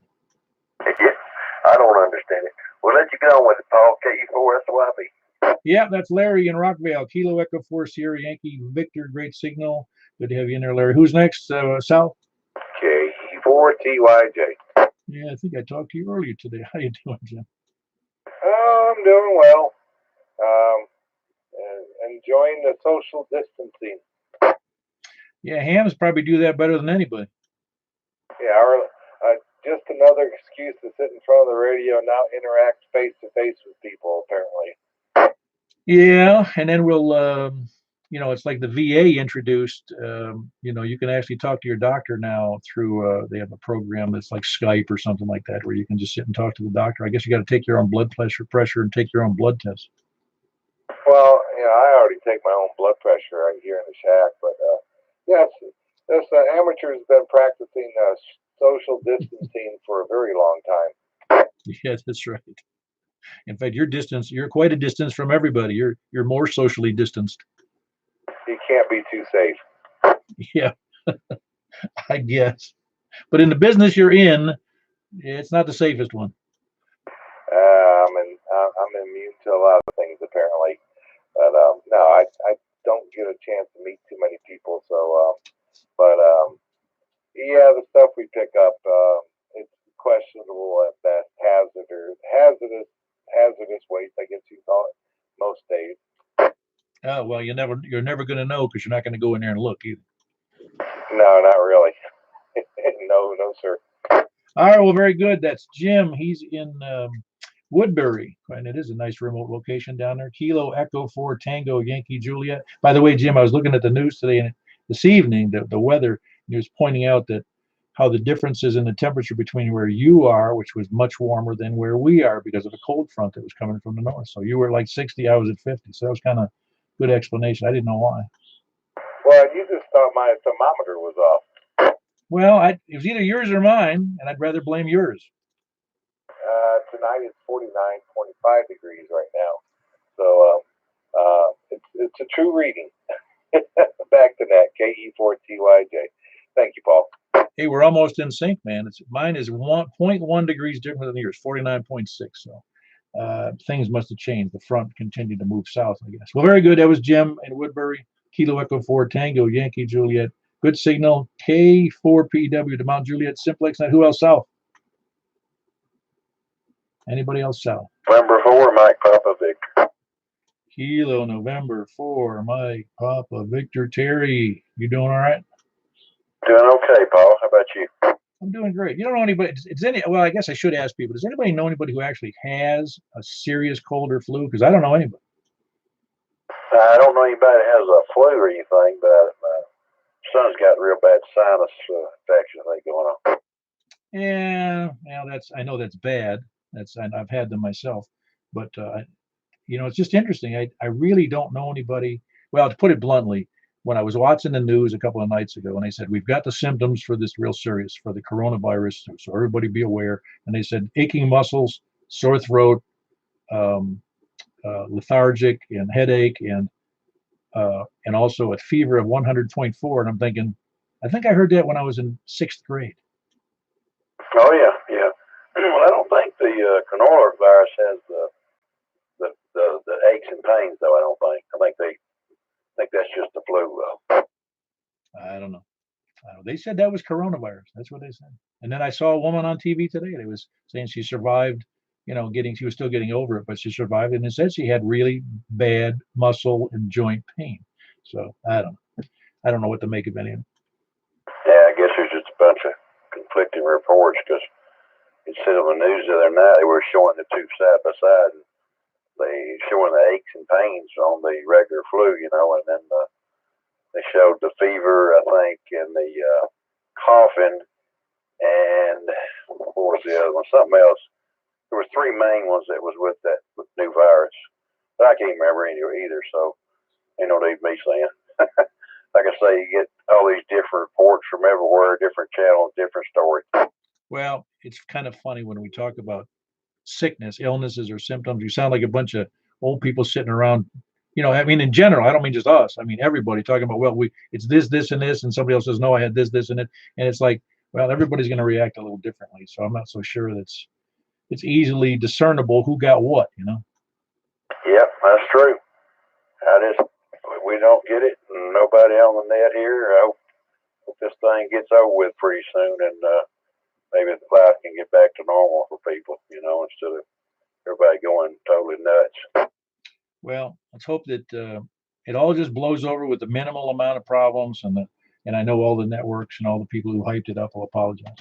I don't understand it. We'll let you get on with it, Paul. KE4SYB. Yeah, that's Larry in Rockvale. Kilo Echo 4 Sierra Yankee Victor. Great signal. Good to have you in there, Larry. Who's next? Sal? KE4TYJ. Yeah, I think I talked to you earlier today. How you doing, Jim? I'm doing well. Enjoying the social distancing. Yeah, hams probably do that better than anybody. Yeah, just another excuse to sit in front of the radio and not interact face to face with people, apparently. Yeah, and then we'll, it's like the VA introduced, you can actually talk to your doctor now through, they have a program that's like Skype or something like that, where you can just sit and talk to the doctor. I guess you got to take your own blood pressure and take your own blood test. Well, I already take my own blood pressure right here in the shack, but yes, this amateur's been practicing social distancing for a very long time. Yeah, that's right. In fact, you're quite a distance from everybody. You're more socially distanced. You can't be too safe. Yeah, I guess. But in the business you're in, it's not the safest one. I'm immune to a lot of things, apparently. But no, I don't get a chance to meet too many people. So, yeah, the stuff we pick up, it's questionable at best, hazardous waste, I guess you call it, most days. Oh, well, you're never going to know, because you're not going to go in there and look either. No, not really. No, sir. All right, well, very good. That's Jim. He's in Woodbury, and it is a nice remote location down there. Kilo Echo 4 Tango Yankee Juliet. By the way, Jim, I was looking at the news today, and this evening, the weather, he was pointing out that how the differences in the temperature between where you are, which was much warmer than where we are because of a cold front that was coming from the north. So you were like 60, I was at 50. So that was kind of good explanation. I didn't know why. Well, you just thought my thermometer was off. Well, it was either yours or mine, and I'd rather blame yours. Tonight it's 49.5 degrees right now. So it's a true reading. Back to that, KE4TYJ. Thank you, Paul. Hey, we're almost in sync, man. Mine is 0.1 degrees different than yours, 49.6. So things must have changed. The front continued to move south, I guess. Well, very good. That was Jim in Woodbury. Kilo Echo 4 Tango Yankee Juliet. Good signal. K4PW to Mount Juliet Simplexton. Who else south? Anybody else south? November 4, Mike Papa Victor. Kilo November 4, Mike Papa Victor. Terry, you doing all right? Doing okay, Paul. How about you? I'm doing great. You don't know anybody? Well, I guess I should ask people. Does anybody know anybody who actually has a serious cold or flu? Because I don't know anybody. I don't know anybody that has a flu or anything, but my son's got real bad sinus infection going on. Yeah, I know that's bad. I've had them myself, but it's just interesting. I really don't know anybody. Well, to put it bluntly, when I was watching the news a couple of nights ago, and they said we've got the symptoms for this real serious for the coronavirus, so everybody be aware. And they said aching muscles, sore throat, lethargic, and headache, and also a fever of 100.4. And I'm thinking, I think I heard that when I was in 6th grade. Oh yeah. Well, I don't think the coronavirus has the aches and pains, though. I don't think. I think that's just the flu, though. I don't know. They said that was coronavirus. That's what they said. And then I saw a woman on TV today. They was saying she survived. She was still getting over it, but she survived. And it said she had really bad muscle and joint pain. So I don't know what to make of any of it. Yeah, I guess there's just a bunch of conflicting reports, because it said on the news the other night they were showing the two side by side, and they showing the aches and pains on the regular flu, and then they showed the fever, I think, and the coughing, and what was the other one? Something else. There was 3 main ones that was with that new virus, but I can't remember any either. So ain't no need me saying. Like I say, you get all these different reports from everywhere, different channels, different stories. Well, it's kind of funny when we talk about sickness, illnesses, or symptoms. You sound like a bunch of old people sitting around. I mean, in general, I don't mean just us. I mean, everybody talking about, well, it's this, and this, and somebody else says, no, I had this, and it. And it's like, well, everybody's going to react a little differently. So I'm not so sure it's easily discernible who got what, Yep, that's true. We don't get it, and nobody on the net here. I hope this thing gets over with pretty soon, and maybe the life can get back to normal for people, instead of everybody going totally nuts. Well, let's hope that it all just blows over with the minimal amount of problems, and I know all the networks and all the people who hyped it up will apologize.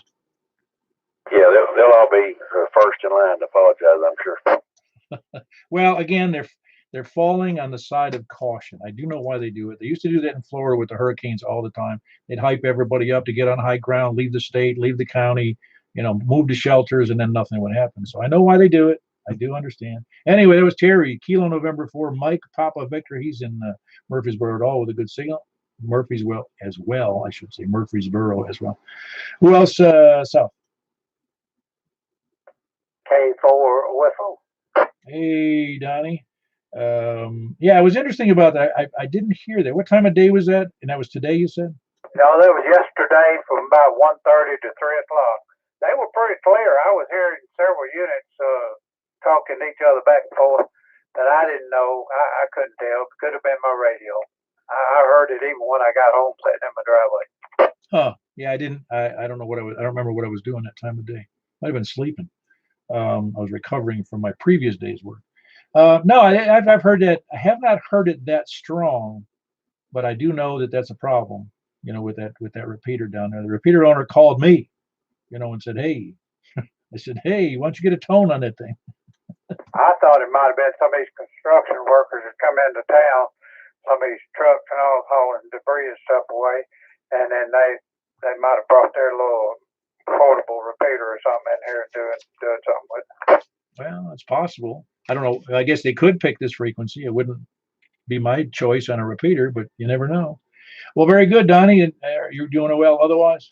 Yeah, they'll all be first in line to apologize, I'm sure. Well, again, they're falling on the side of caution. I do know why they do it. They used to do that in Florida with the hurricanes all the time. They'd hype everybody up to get on high ground, leave the state, leave the county, move to shelters, and then nothing would happen. So I know why they do it. I do understand. Anyway, that was Terry, Kilo November 4, Mike Papa Victor. He's in Murfreesboro at all with a good signal. Murfreesboro as well, I should say. Murfreesboro as well. Who else, South? K4 Whistle. Hey, Donnie. Yeah, it was interesting about that. I didn't hear that. What time of day was that? And that was today, you said? No, that was yesterday from about 1:30 to 3 o'clock. They were pretty clear. I was hearing several units talking to each other back and forth that I didn't know. I couldn't tell. It could have been my radio. I heard it even when I got home sitting in my driveway. Huh. Yeah, I didn't. I don't know what I don't remember what I was doing that time of day. Might have been sleeping. I was recovering from my previous day's work. No, I've heard that. I have not heard it that strong, but I do know that that's a problem. With that repeater down there. The repeater owner called me, and said, "Hey," I said, "Hey, why don't you get a tone on that thing?" I thought it might have been some of these construction workers that come into town, some of these trucks and all hauling debris and stuff away, and then they might have brought their little portable repeater or something in here and doing something with it. Well, it's possible. I don't know. I guess they could pick this frequency. It wouldn't be my choice on a repeater, but you never know. Well, very good, Donnie. You're doing well otherwise?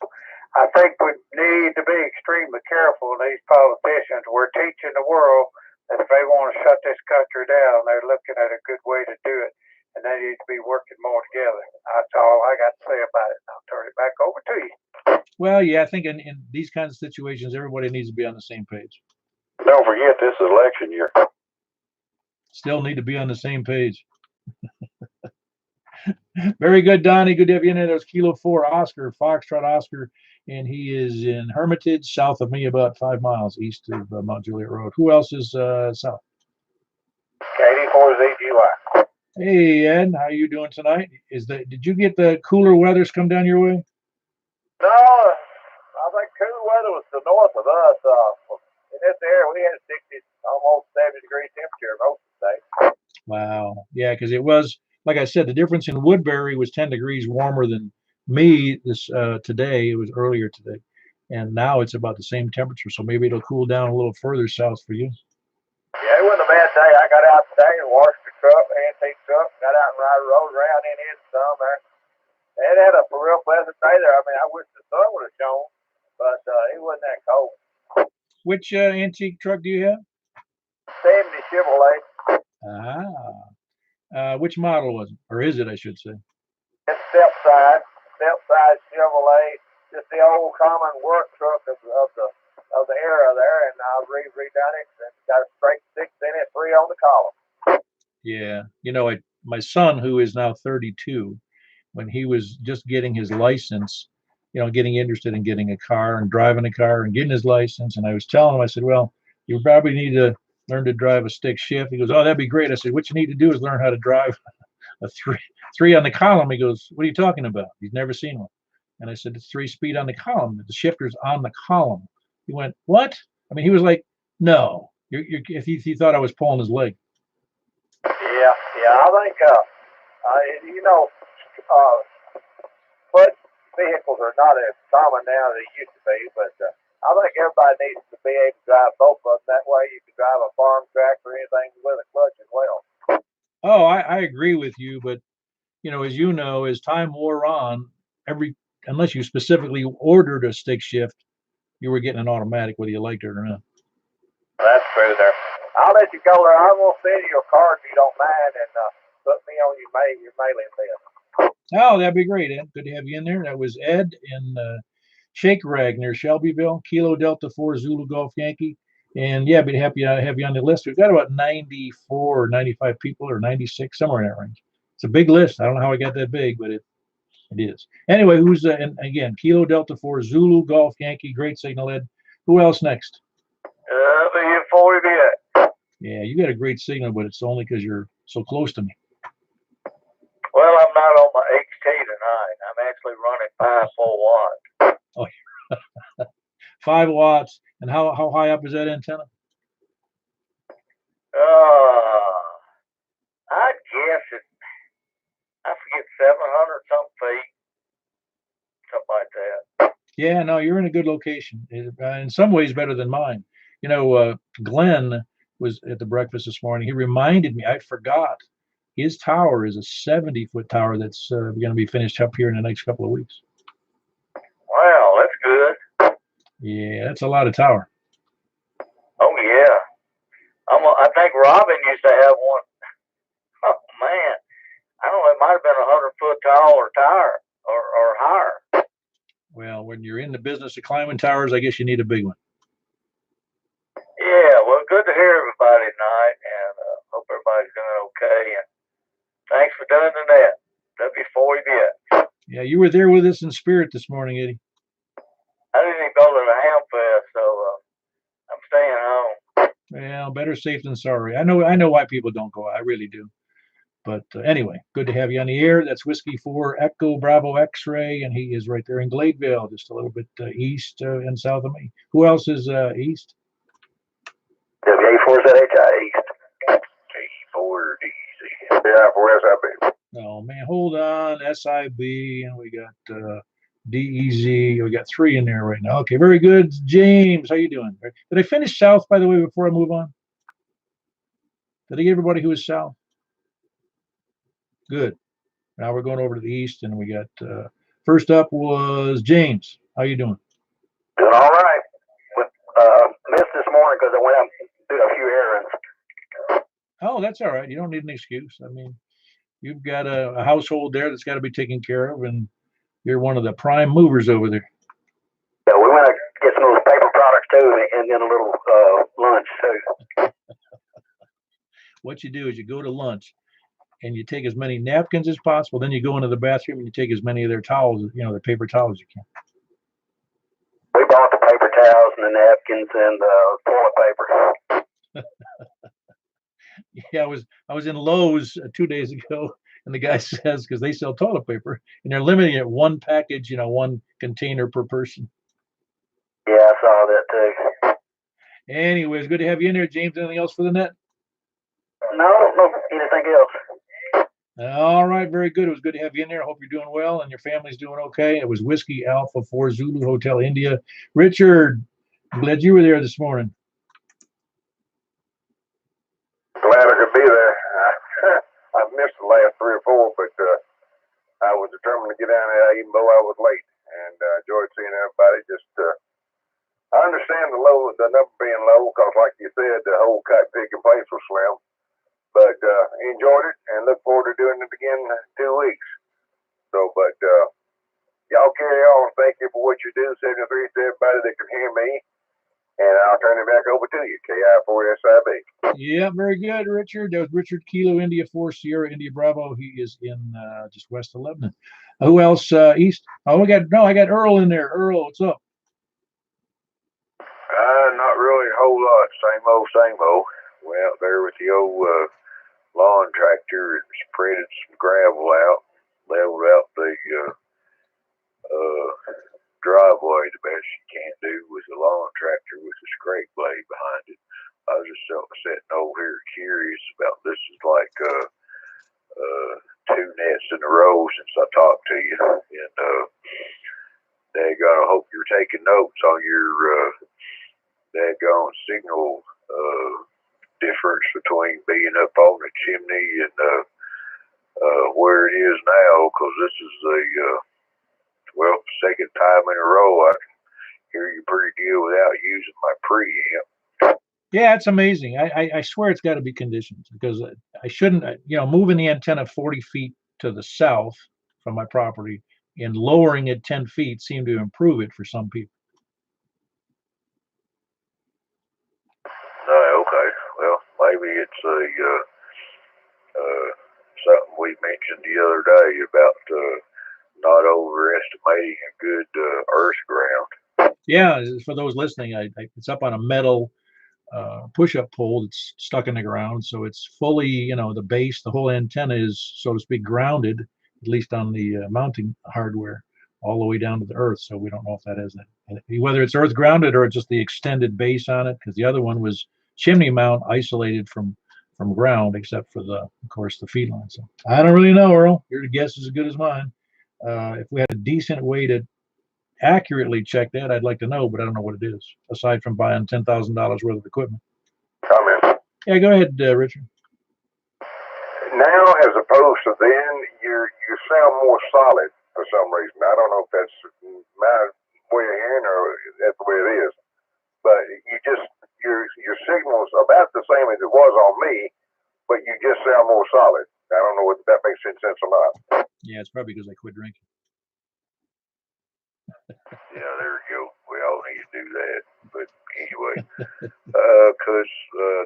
I think we need to be extremely careful. These politicians, we're teaching the world that if they want to shut this country down, they're looking at a good way to do it, and they need to be working more together. That's all I got to say about it. I'll turn it back over to you. Well, yeah, I think in these kinds of situations, everybody needs to be on the same page. Don't forget, this is election year. Still need to be on the same page. Very good, Donnie. Good to have you in there. That was Kilo 4 Oscar, Foxtrot Oscar, and he is in Hermitage, south of me, about 5 miles east of Mount Juliet Road. Who else is south? KD4ZGY. Hey, Ed, how you doing tonight? Did you get the cooler weathers come down your way? No, I think cool weather was to the north of us. In this area, we had 60, almost 70-degree temperature most of the day. Wow. Yeah, because it was, like I said, the difference in Woodbury was 10 degrees warmer than me today. It was earlier today. And now it's about the same temperature. So maybe it'll cool down a little further south for you. Yeah, it wasn't a bad day. I got out today and washed the truck, antique truck, got out and rode around in it some there. It had a real pleasant day there. I mean, I wish the sun would have shone, but it wasn't that cold. Which antique truck do you have? 70 Chevrolet. Which model was it? Or is it, I should say? It's step-side Chevrolet. Just the old common work truck of the era there, and I redone it and got a straight 6 in it, 3 on the column. Yeah. My son, who is now 32, when he was just getting his license, getting interested in getting a car and driving a car and getting his license. And I was telling him, I said, well, you probably need to learn to drive a stick shift. He goes, oh, that'd be great. I said, what you need to do is learn how to drive a three on the column. He goes, what are you talking about? He's never seen one. And I said, it's 3-speed on the column. The shifter's on the column. He went, what? I mean, he was like, no. If he thought I was pulling his leg. Yeah. I think, foot vehicles are not as common now as they used to be, but I think everybody needs to be able to drive both of them. That way you can drive a farm tractor or anything with a clutch as well. Oh, I agree with you, but as you know, as time wore on, unless you specifically ordered a stick shift, you were getting an automatic whether you liked it or not. That's true there. I'll let you go there. I'm going to send you a card if you don't mind and put me on your mailing list. Oh, that'd be great, Ed. Good to have you in there. That was Ed in Shake Rag near Shelbyville, Kilo Delta 4 Zulu Golf Yankee. And yeah, be happy to have you on the list. We've got about 94 or 95 people or 96, somewhere in that range. It's a big list. I don't know how I got that big, but it is. Anyway, who's and again, Kilo Delta 4 Zulu Golf Yankee. Great signal, Ed. Who else next? The 40 bit. Yeah, you got a great signal, but it's only because you're so close to me. Well, I'm not on my XT tonight. I'm actually running 5 full watts. Oh, 5 watts. And how high up is that antenna? I guess I forget 700 some feet, something like that. Yeah, no, you're in a good location. In some ways, better than mine. You know, Glenn was at the breakfast this morning. He reminded me, I forgot. His tower is a 70-foot tower that's going to be finished up here in the next couple of weeks. Wow, that's good. Yeah, that's a lot of tower. Oh, yeah. I think Robin used to have one. Oh, man. I don't know, it might have been 100-foot tall or tower or higher. Well, when you're in the business of climbing towers, I guess you need a big one. Yeah, well, good to hear everybody tonight, and hope everybody's doing okay. And thanks for doing the net. W40 bit. Yeah, you were there with us in spirit this morning, Eddie. I didn't even go to the Ham Fest, so I'm staying home. Well, better safe than sorry. I know why people don't go. I really do. But anyway, good to have you on the air. That's Whiskey 4 Echo Bravo X-Ray, and he is right there in Gladeville, just a little bit east and south of me. Who else is east? WA4ZHI East. T4DC. Yeah, for SIB. Oh, man, hold on. SIB, and we got DEZ. We got 3 in there right now. Okay, very good. James, how you doing? Did I finish south, by the way, before I move on? Did I get everybody who is south? Good. Now we're going over to the east, and we got first up was James. How you doing? Doing all right. Missed this morning because I went out and did a few errands. Oh, that's all right. You don't need an excuse. I mean, you've got a household there that's got to be taken care of, and you're one of the prime movers over there. Yeah, we went to get some of those paper products too, and then a little lunch too. What you do is you go to lunch, and you take as many napkins as possible. Then you go into the bathroom and you take as many of their towels, their paper towels you can. We bought the paper towels and the napkins and toilet paper. Yeah, I was in Lowe's 2 days ago, and the guy says, because they sell toilet paper, and they're limiting it 1 package, 1 container per person. Yeah, I saw that too. Anyways, good to have you in there, James. Anything else for the net? No, anything else. All right, very good. It was good to have you in there. I hope you're doing well and your family's doing okay. It was Whiskey Alpha 4 Zulu Hotel India. Richard, I'm glad you were there this morning. Glad I could be there. I've missed the last 3 or 4, but I was determined to get down there even though I was late. And enjoyed seeing everybody. I understand the number being low because, like you said, the whole kite picking place was slim. But enjoyed it and look forward to doing it again in 2 weeks. So, but y'all carry on. Thank you for what you do. 73 to everybody that can hear me. And I'll turn it back over to you, KI4SIB. Yeah, very good, Richard. That was Richard Kilo, India 4 Sierra, India Bravo. He is in just west of Lebanon. Who else east? Oh, I got Earl in there. Earl, what's up? Not really a whole lot. Same old. Well, there with the old lawn tractor, it spreaded some gravel out, leveled out the driveway. The best you can do with a lawn tractor with a scrape blade behind it. I was just sitting over here curious about this. Is like 2 nets in a row since I talked to you, and I hope you're taking notes on your daggone signal difference between being up on the chimney and where it is now, because this is the well, second time in a row I can hear you pretty good without using my preamp. Yeah, it's amazing. I swear it's got to be conditions because I shouldn't, moving the antenna 40 feet to the south from my property and lowering it 10 feet seemed to improve it for some people. Okay. Well, maybe it's something we mentioned the other day about not overestimating a good earth ground. Yeah, for those listening, it's up on a metal push-up pole that's stuck in the ground, so it's fully, the base, the whole antenna is, so to speak, grounded, at least on the mounting hardware, all the way down to the earth. So we don't know if that is whether it's earth grounded or just the extended base on it, because the other one was chimney mount isolated from ground, except for of course, the feed line. So I don't really know, Earl. Your guess is as good as mine. If we had a decent way to accurately check that, I'd like to know, but I don't know what it is, aside from buying $10,000 worth of equipment. Comment. Yeah, go ahead, Richard. Now, as opposed to then, you sound more solid for some reason. I don't know if that's my way of hearing or that's the way it is, but your signal's about the same as it was on me, but you just sound more solid. I don't know if that makes any sense or not. Yeah, it's probably because I quit drinking. Yeah, there you go. We all need to do that. But anyway, because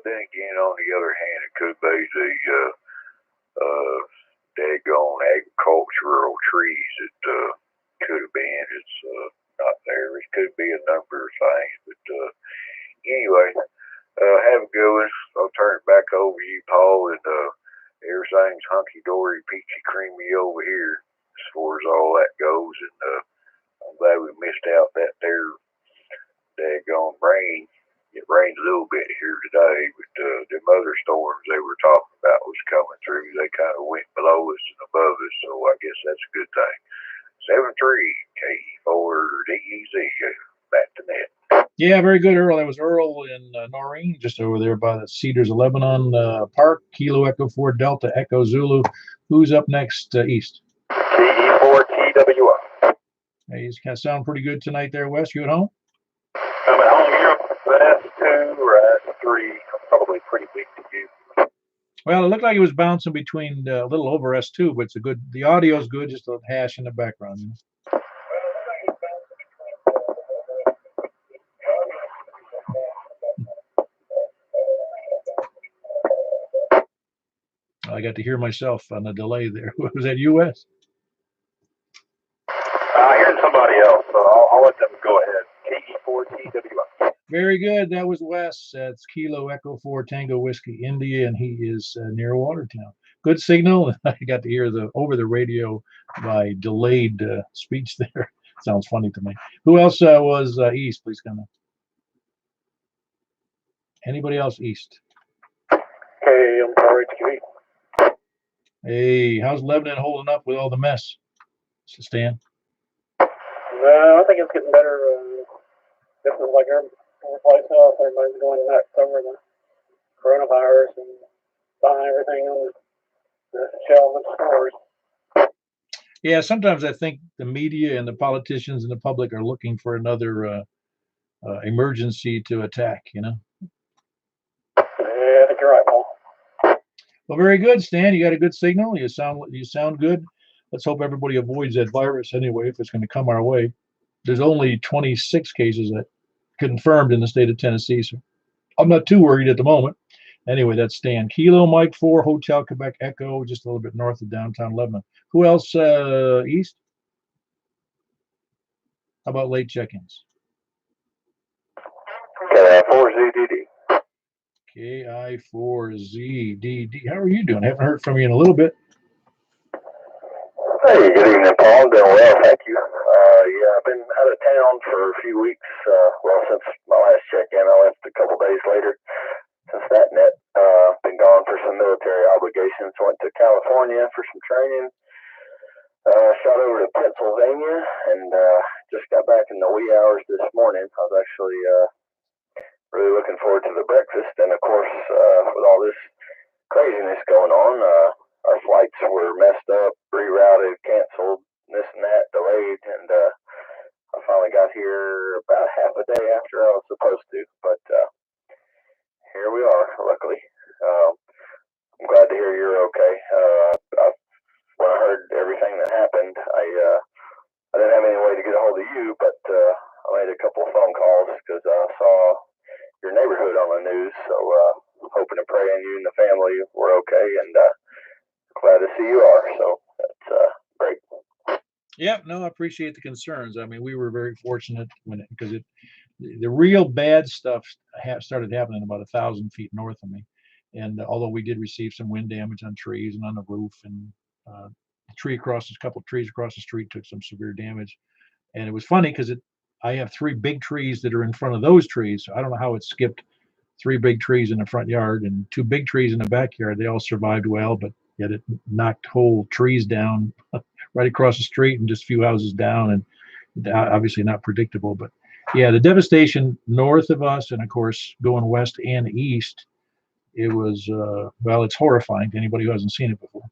then again, on the other hand, it could be the daggone agricultural trees that could have been. It's not there. It could be a number of things. But anyway, have a good one. I'll turn it back over to you, Paul, and everything's hunky-dory, peachy creamy over here as far as all that goes. And I'm glad we missed out that there daggone rain. It rained a little bit here today, but them other storms they were talking about was coming through. They kind of went below us and above us, so I guess that's a good thing. 7-3 KE4DEZ. Back to net. Yeah, very good, Earl. That was Earl in Noreen, just over there by the Cedars of Lebanon Park. Kilo Echo 4 Delta Echo Zulu. Who's up next, East? KE4TWO. Hey, you kind of sound pretty good tonight there, Wes. You at home? I'm at home here. S2 or S3. I'm probably pretty weak to you. Well, it looked like it was bouncing between a little over S2, but it's the audio is good, just a hash in the background. I got to hear myself on the delay there. Was that US? Hearing somebody else, so I'll let them go ahead. KE4TWO. Very good. That was Wes. That's Kilo Echo 4 Tango Whiskey India, and he is near Watertown. Good signal. I got to hear over the radio by delayed speech there. Sounds funny to me. Who else was East? Please come in. Anybody else East? Hey, I'm sorry, HQE. Hey, how's Lebanon holding up with all the mess? Stan? I think it's getting better. This is like every place else. Everybody's going nuts over the coronavirus and buying everything on the shelves and stores. Yeah, sometimes I think the media and the politicians and the public are looking for another emergency to attack, Yeah, I think you're right, Paul. Well, very good, Stan. You got a good signal. You sound good. Let's hope everybody avoids that virus anyway, if it's going to come our way. There's only 26 cases that confirmed in the state of Tennessee, so I'm not too worried at the moment. Anyway, that's Stan. Kilo Mike 4 Hotel Quebec Echo, just a little bit north of downtown Lebanon. Who else East? How about late check-ins? KI4ZDD. KI4ZDD. How are you doing? Haven't heard from you in a little bit. Hey, good evening, Paul. I'm doing well, thank you. Yeah, I've been out of town for a few weeks. Well, since my last check-in, I left a couple days later. Since that net, been gone for some military obligations. Went to California for some training. Shot over to Pennsylvania and just got back in the wee hours this morning. I was actually really looking forward to the breakfast. And of course, with all this craziness going on, our flights were messed up, rerouted, canceled, this and that, delayed. And glad to see you are. So that's great. Yeah, no, I appreciate the concerns. I mean, we were very fortunate because the real bad stuff started happening about 1,000 feet north of me. And although we did receive some wind damage on trees and on the roof, and a couple of trees across the street took some severe damage. And it was funny because I have 3 big trees that are in front of those trees. So I don't know how it skipped 3 big trees in the front yard and 2 big trees in the backyard. They all survived well, but yet it knocked whole trees down right across the street and just a few houses down, and obviously not predictable. But yeah, the devastation north of us, and of course going west and east, it was well, it's horrifying to anybody who hasn't seen it before.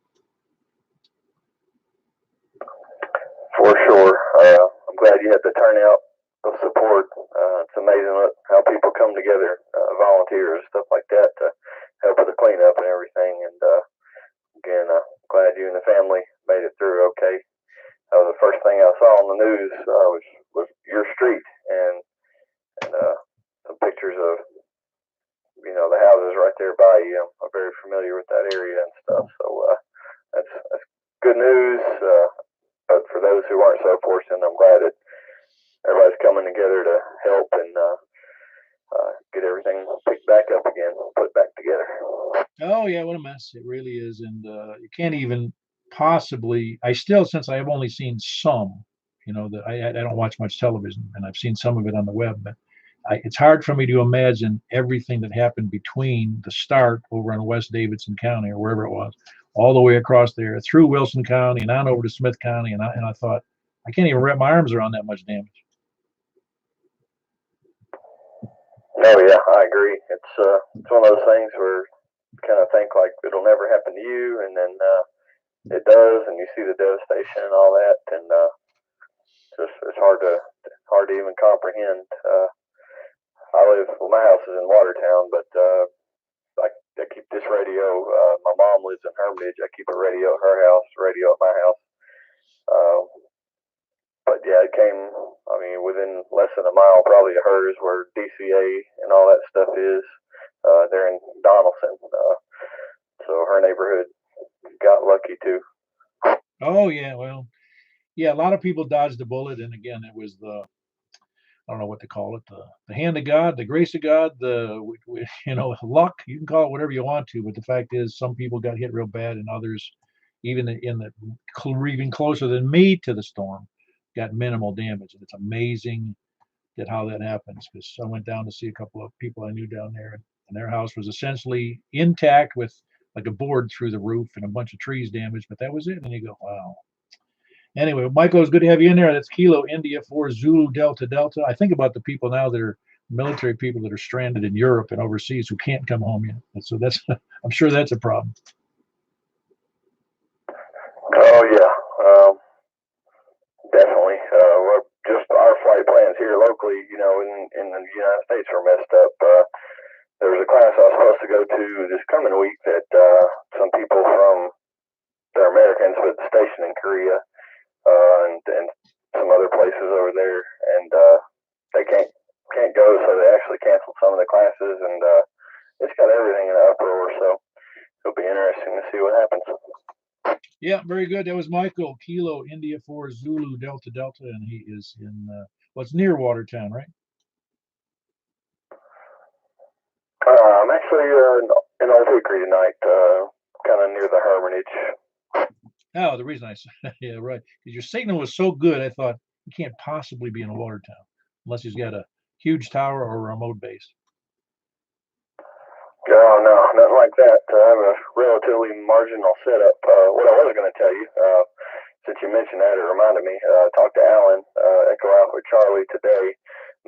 For sure. I'm glad you had the turnout of support. It's amazing how people come together, volunteers, stuff like that, to help with the cleanup and everything. And again, glad you and the family made it through okay. The first thing I saw on the news was your street and some pictures of the houses right there by you. I'm very familiar with that area and stuff. So that's good news. But for those who aren't so fortunate, I'm glad that everybody's coming together to help and get everything picked back up again, put back together. Oh yeah, what a mess it really is. And you can't even possibly, since I have only seen some, that I don't watch much television, and I've seen some of it on the web, but it's hard for me to imagine everything that happened between the start over in West Davidson County or wherever it was, all the way across there through Wilson County and on over to Smith County. And I thought, I can't even wrap my arms around that much damage. Oh yeah, I agree. It's one of those things where you kind of think like it'll never happen to you, and then it does, and you see the devastation and all that, and it's hard to even comprehend. My house is in Watertown, but I keep this radio. My mom lives in Hermitage. I keep a radio at her house, radio at my house. But yeah, it came, within less than a mile probably of hers, where DCA and all that stuff is. They're in Donaldson. So her neighborhood got lucky too. Oh yeah, well, yeah, a lot of people dodged the bullet, and again, it was I don't know what to call it, the hand of God, the grace of God, luck. You can call it whatever you want to, but the fact is, some people got hit real bad, and others, even even closer than me to the storm, got minimal damage. And it's amazing how that happens, because I went down to see a couple of people I knew down there, and their house was essentially intact with like a board through the roof and a bunch of trees damaged, but that was it. And you go, wow. Anyway, Michael, it's good to have you in there. That's Kilo India 4 Zulu Delta Delta. I think about the people now that are military people that are stranded in Europe and overseas who can't come home yet. So I'm sure that's a problem. Oh yeah, definitely. Just our flight plans here locally, in the United States are messed up. There was a class I was supposed to go to this coming week that some people from, they're Americans but stationed in Korea, and some other places over there, and they can't go, so they actually canceled some of the classes, and it's got everything in an uproar. So it'll be interesting to see what happens. Yeah, very good. That was Michael, Kilo India 4 Zulu Delta Delta, and he is in it's near Watertown, right? I'm actually in Old Hickory tonight, kind of near the Hermitage. Oh, the reason I said, yeah, right, because your signal was so good, I thought he can't possibly be in Watertown unless he's got a huge tower or a remote base. Oh, no, nothing like that. I have a relatively marginal setup. What I was going to tell you, since you mentioned that, it reminded me, I talked to Alan, Echo Alpha Charlie today,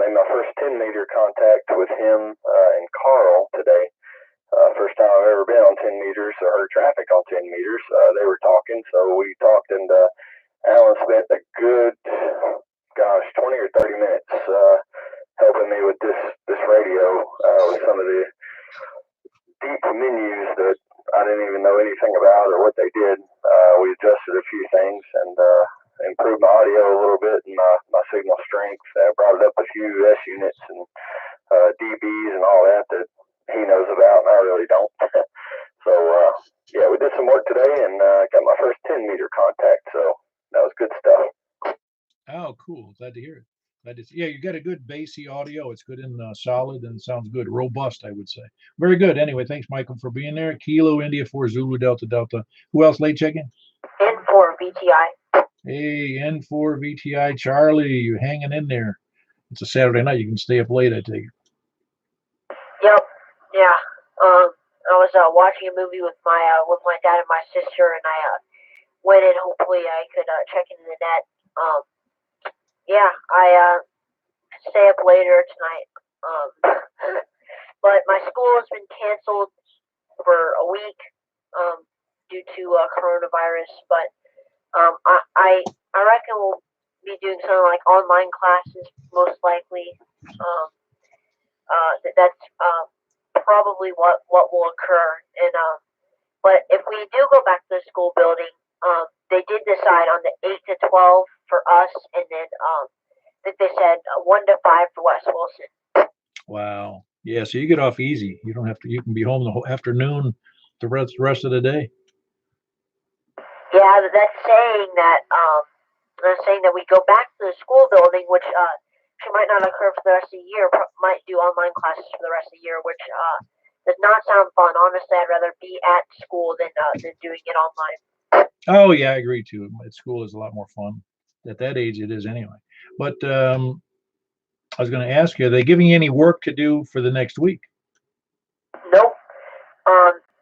made my first 10-meter contact with him and Carl today. First time I've ever been on 10 meters or heard traffic on 10 meters. They were talking, so we talked, and Alan spent a good, 20 or 30 minutes helping me with this radio, with some of the deep menus that I didn't even know anything about or what they did. We adjusted a few things and improved my audio a little bit and my signal strength. Brought it up a few S units and dBs and all that he knows about, and I really don't. So yeah, we did some hard today and got my first 10-meter contact, so that was good stuff. Oh, cool. Glad to hear it. Glad to see. Yeah, you got a good bassy audio. It's good and solid and sounds good. Robust, I would say. Very good. Anyway, thanks, Michael, for being there. Kilo India 4 Zulu Delta Delta. Who else late check-in? N4 VTI. Hey, N4 VTI Charlie, you hanging in there. It's a Saturday night. You can stay up late, I take it. Yep. Yeah. I was watching a movie with my dad and my sister, and I went in. Hopefully, I could check into the net. Yeah, I stay up later tonight. But my school has been canceled for a week due to coronavirus. But I reckon we'll be doing something like online classes, most likely. That's probably what will occur. And but if we do go back to the school building, they did decide on the 8 to 12 for us, and then I think they said 1 to 5 for West Wilson. Wow. Yeah, so you get off easy. You don't have to. You can be home the whole afternoon, the rest of the day. Yeah, that's saying that we go back to the school building, which actually might not occur for the rest of the year. Might do online classes for the rest of the year, which does not sound fun. Honestly, I'd rather be at school than doing it online. Oh yeah, I agree too. At school is a lot more fun. At that age, it is anyway. But I was going to ask you, are they giving you any work to do for the next week? Nope.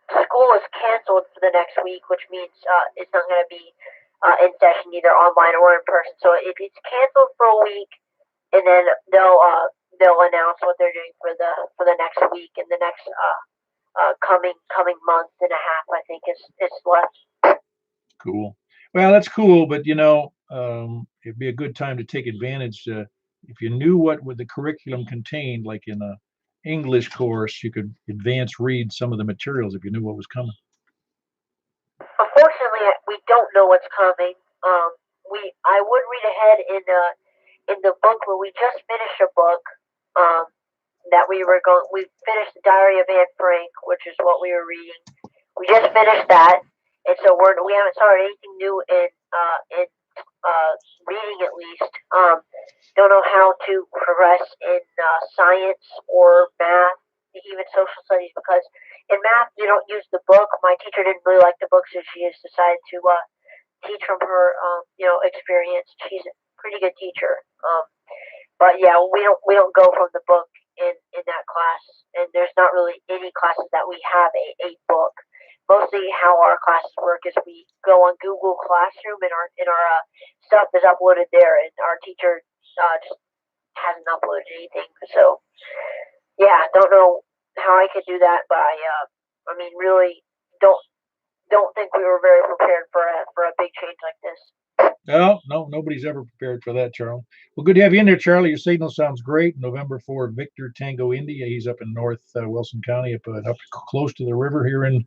School is canceled for the next week, which means it's not going to be in session either online or in person. So if it's canceled for a week, and then they'll announce what they're doing for the next week and the next coming month and a half. I think is left. Cool. Well, that's cool, but it'd be a good time to take advantage. If you knew what the curriculum contained, like in a English course, you could advance read some of the materials if you knew what was coming. Unfortunately, we don't know what's coming. I would read ahead in the book, but we just finished a book that we finished the Diary of Anne Frank, which is what we were reading. We just finished that, and so we haven't started anything new in reading, at least. Don't know how to progress in science or math, even social studies, because in math you don't use the book. My teacher didn't really like the book, so she has decided to teach from her experience. She's a pretty good teacher. But yeah, we don't go from the book in that class, and there's not really any classes that we have a book. Mostly how our classes work is we go on Google Classroom, and our stuff is uploaded there, and our teacher just hasn't uploaded anything. So yeah, don't know how I could do that, but I mean, really don't think we were very prepared for a big change like this. No, nobody's ever prepared for that, Charlie. Well, good to have you in there, Charlie. Your signal sounds great. November 4, Victor Tango India. He's up in North Wilson County, up close to the river here in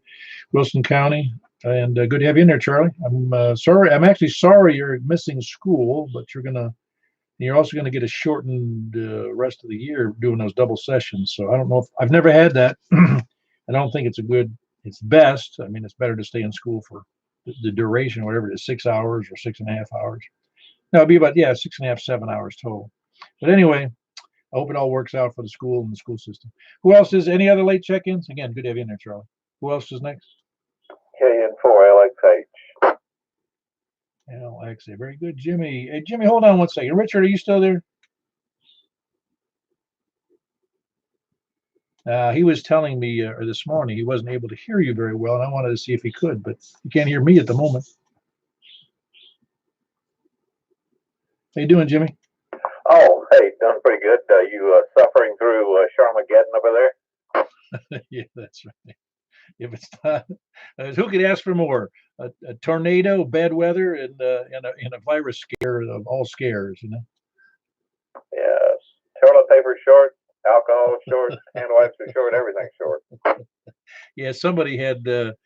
Wilson County. And good to have you in there, Charlie. I'm sorry. I'm actually sorry you're missing school, but you're also going to get a shortened rest of the year doing those double sessions. So I don't know if I've never had that. I don't think it's best. I mean, it's better to stay in school for the duration, whatever it is, 6 hours or 6.5 hours. No, it'd be about 6.5, 7 hours total. But anyway, I hope it all works out for the school and the school system. Who else is any other late check-ins? Again, good to have you in there, Charlie. Who else is next? KN4 LXH. LXA, very good, Jimmy. Hey, Jimmy, hold on one second. Richard, are you still there? He was telling me this morning he wasn't able to hear you very well, and I wanted to see if he could, but he can't hear me at the moment. How you doing, Jimmy? Oh, hey, doing pretty good. You suffering through Sharmageddon over there? Yeah, that's right. If it's not, who could ask for more? A tornado, bad weather, and a virus scare of all scares, Yeah, toilet paper short, alcohol short, hand wipes are short, everything's short. Yeah, somebody had, that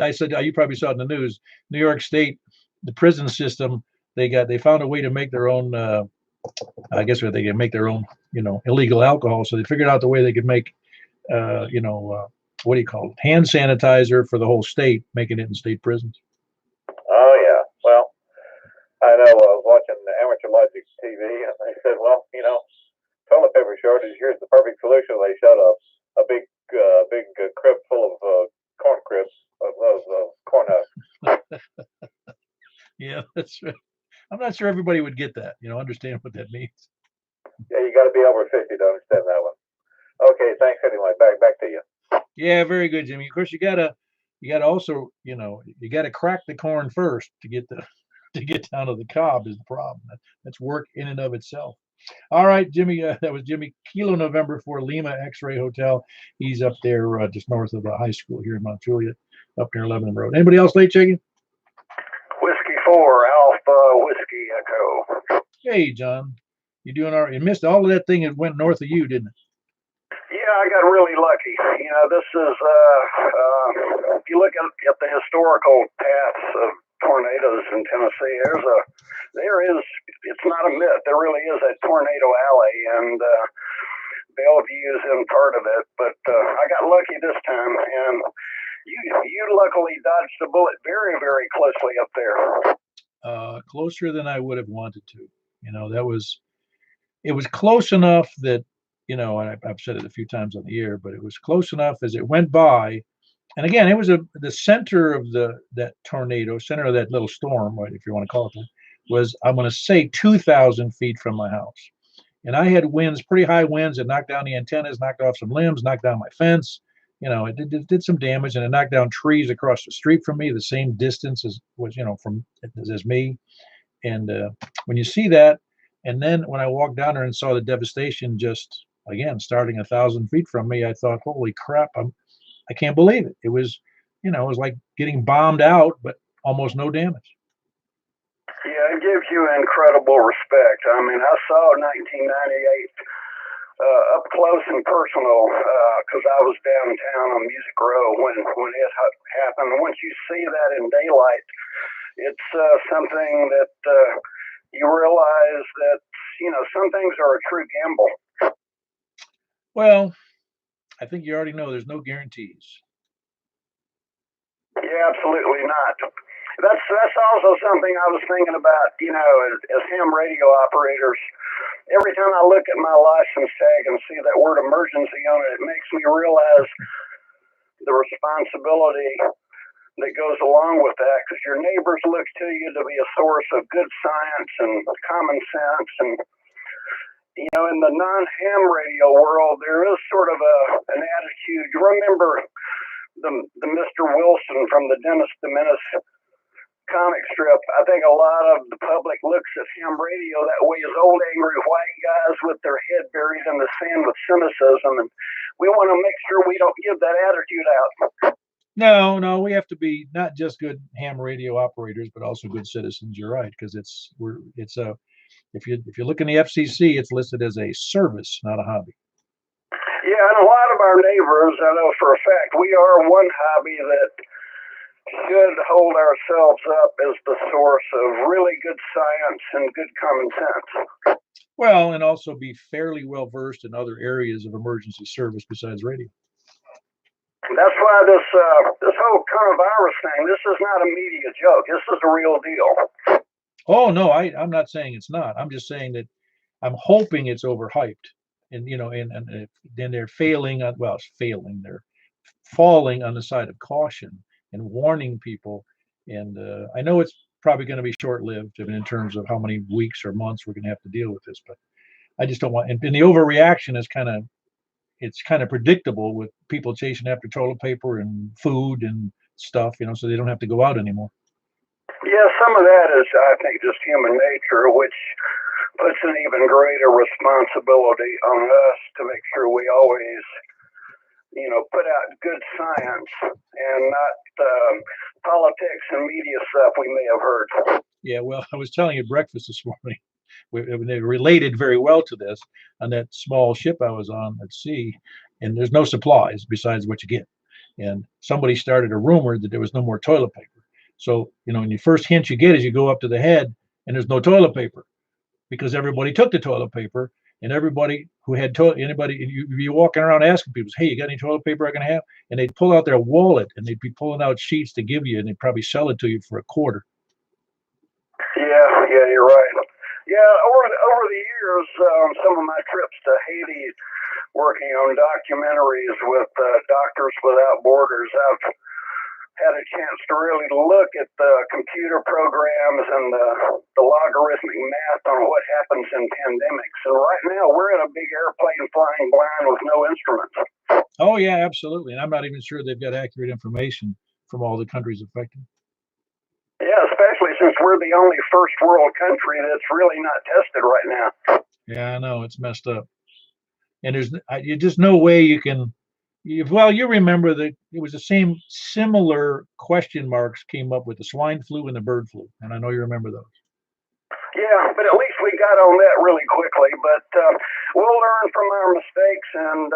I said, you probably saw it in the news, New York State, the prison system, they found a way to make their own, I guess they can make their own, illegal alcohol. So they figured out the way they could make, what do you call it? Hand sanitizer for the whole state, making it in state prisons. Oh yeah. Well, I know. I was watching the Amateur Logic TV, and they said, well, toilet paper shortage. Here's the perfect solution. They showed a big crib full of corn cribs of those corn nuts. Yeah, that's right. I'm not sure everybody would get that, understand what that means. Yeah, you got to be over 50 to understand that one. Okay, thanks anyway. Back to you. Yeah, very good, Jimmy. Of course, you gotta also, you gotta crack the corn first to get to get down to the cob is the problem. That's work in and of itself. All right, Jimmy. That was Jimmy Kilo November for Lima X-Ray Hotel. He's up there just north of the high school here in Mount Juliet, up near Lebanon Road. Anybody else late checking? Whiskey 4, Alpha Whiskey Echo. Hey, John. You doing all right? You missed all of that thing that went north of you, didn't it? Yeah, I got really lucky. This is, if you look at the historical paths of tornadoes in Tennessee, it's not a myth. There really is a tornado alley, and Bellevue is in part of it. But I got lucky this time, and you luckily dodged the bullet very, very closely up there. Closer than I would have wanted to. It was close enough that, and I've said it a few times on the air, but it was close enough as it went by. And again, it was the center of that tornado, center of that little storm, right, if you want to call it that, was, I'm going to say, 2,000 feet from my house. And I had winds, pretty high winds, that knocked down the antennas, knocked off some limbs, knocked down my fence. It did some damage, and it knocked down trees across the street from me, the same distance as was, as me. And when you see that, and then when I walked down there and saw the devastation just, again, starting 1,000 feet from me, I thought, holy crap, I can't believe it. It was, it was like getting bombed out, but almost no damage. Yeah, it gives you incredible respect. I mean, I saw 1998 up close and personal because I was downtown on Music Row when it happened. And once you see that in daylight, it's something that you realize that, some things are a true gamble. Well, I think you already know there's no guarantees. Yeah, absolutely not. That's also something I was thinking about, as ham radio operators. Every time I look at my license tag and see that word emergency on it, it makes me realize the responsibility that goes along with that, because your neighbors look to you to be a source of good science and common sense. And, in the non-ham radio world, there is sort of an attitude. You remember the Mr. Wilson from the Dennis the Menace comic strip? I think a lot of the public looks at ham radio that way, as old angry white guys with their head buried in the sand with cynicism, and we want to make sure we don't give that attitude out. No, we have to be not just good ham radio operators, but also good citizens. You're right, because if you look in the FCC, it's listed as a service, not a hobby. Yeah, and a lot of our neighbors, I know for a fact, we are one hobby that should hold ourselves up as the source of really good science and good common sense. Well, and also be fairly well versed in other areas of emergency service besides radio. That's why this whole coronavirus thing, this is not a media joke. This is a real deal. Oh, no, I'm not saying it's not. I'm just saying that I'm hoping it's overhyped. And, and then they're failing. They're falling on the side of caution and warning people. And I know it's probably going to be short-lived in terms of how many weeks or months we're going to have to deal with this. But I just don't want, and the overreaction is it's kind of predictable with people chasing after toilet paper and food and stuff, so they don't have to go out anymore. Yeah, some of that is, I think, just human nature, which puts an even greater responsibility on us to make sure we always, put out good science and not politics and media stuff we may have heard. Yeah, well, I was telling you at breakfast this morning, they related very well to this on that small ship I was on at sea, and there's no supplies besides what you get. And somebody started a rumor that there was no more toilet paper. So, and the first hint you get is you go up to the head and there's no toilet paper because everybody took the toilet paper and everybody who had toilet anybody, and you'd be walking around asking people, hey, you got any toilet paper I can have? And they'd pull out their wallet and they'd be pulling out sheets to give you, and they'd probably sell it to you for $0.25. Yeah, you're right. Yeah, over the years, some of my trips to Haiti, working on documentaries with Doctors Without Borders, I've had a chance to really look at the computer programs and the logarithmic math on what happens in pandemics. And right now, we're in a big airplane flying blind with no instruments. Oh, yeah, absolutely. And I'm not even sure they've got accurate information from all the countries affected. Yeah, especially since we're the only first world country that's really not tested right now. Yeah, I know, it's messed up. And there's just no way you can. Well, you remember that it was the same similar question marks came up with the swine flu and the bird flu, and I know you remember those. Yeah, but at least we got on that really quickly. But we'll learn from our mistakes and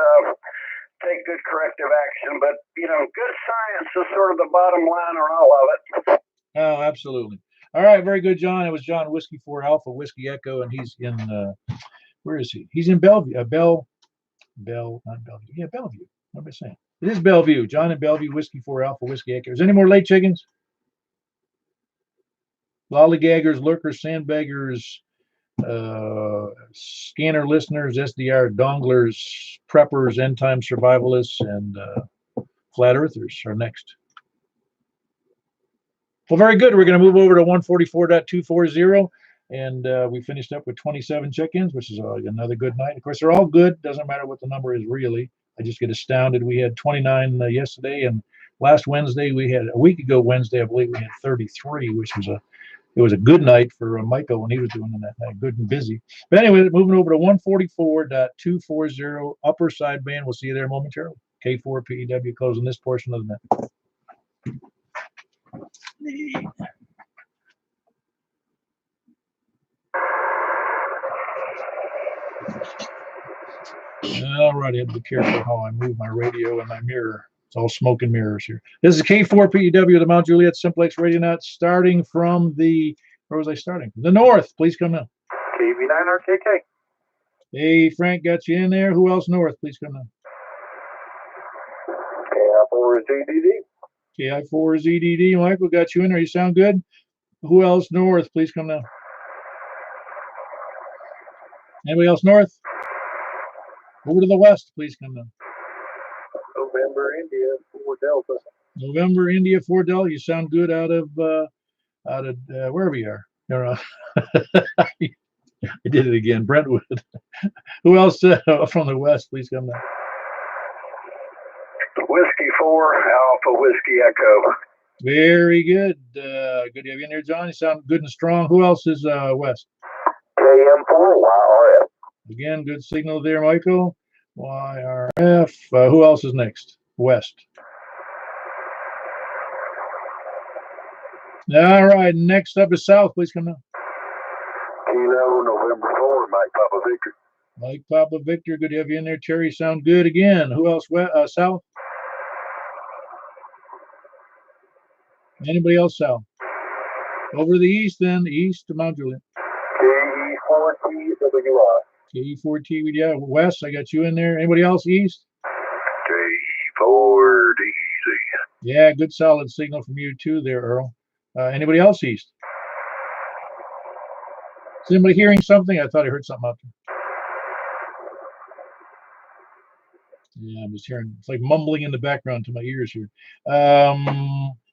take good corrective action. But good science is sort of the bottom line on all of it. Oh, absolutely. All right, very good, John. It was John Whiskey 4 Alpha Whiskey Echo, and he's in where is he? He's in Bellevue. Not Bellevue. Yeah, Bellevue. What am I saying? It is Bellevue. John in Bellevue, Whiskey 4 Alpha Whiskey Echo. Is any more late chickens? Lollygaggers, lurkers, sandbaggers, scanner listeners, SDR donglers, preppers, end time survivalists, and flat earthers are next. Well, very good. We're going to move over to 144.240, and we finished up with 27 check-ins, which is another good night. Of course, they're all good. Doesn't matter what the number is really. I just get astounded. We had 29 yesterday, and last Wednesday a week ago Wednesday, I believe we had 33, which was it was a good night for Michael when he was doing that night, good and busy. But anyway, moving over to 144.240 upper sideband. We'll see you there momentarily. K4PEW closing this portion of the net. All right, I have to be careful how I move my radio and my mirror. It's all smoke and mirrors here. This is K4PEW, the Mount Juliet Simplex Radio Net, starting from where was I starting? The north. Please come now. KV9RKK. Hey, Frank, got you in there. Who else north? Please come now. KI4ZDD. KI4ZDD. Michael, got you in there. You sound good. Who else north? Please come now. Anybody else north? Over to the west, please come now. November India 4 Delta. November India 4 Delta. You sound good out of wherever you are. I did it again. Brentwood. Who else from the west? Please come now. Whiskey 4 Alpha Whiskey Echo. Very good. Good to have you in there, John. You sound good and strong. Who else is west? KM4 YRF. Again, good signal there, Michael. YRF. Who else is next? West. All right. Next up is south. Please come now. Kilo November 4 Mike Papa Victor. Mike Papa Victor. Good to have you in there. Terry, sound good again. Who else? South? Anybody else south? Over to the east then. East to Mount Juliet. KE4TWR. KE4T, yeah. West, I got you in there. Anybody else east? KE4DZ. Yeah, good solid signal from you too there, Earl. Anybody else east? Is anybody hearing something? I thought I heard something out there. Yeah, I'm just hearing, it's like mumbling in the background to my ears here.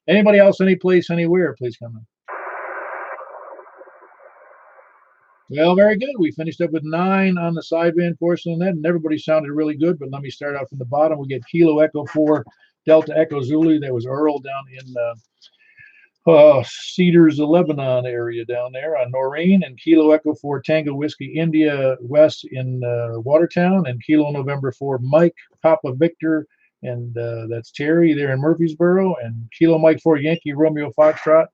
Anybody else, any place, anywhere, please come in. Well, very good. We finished up with 9 on the sideband portion of that, and everybody sounded really good. But let me start out from the bottom. We get Kilo Echo 4 Delta Echo Zulu. That was Earl down in Cedars, Lebanon area down there on Noreen, and Kilo Echo 4 Tango Whiskey India West in Watertown, and Kilo November 4 Mike Papa Victor, and that's Terry there in Murfreesboro, and Kilo Mike 4 Yankee Romeo Foxtrot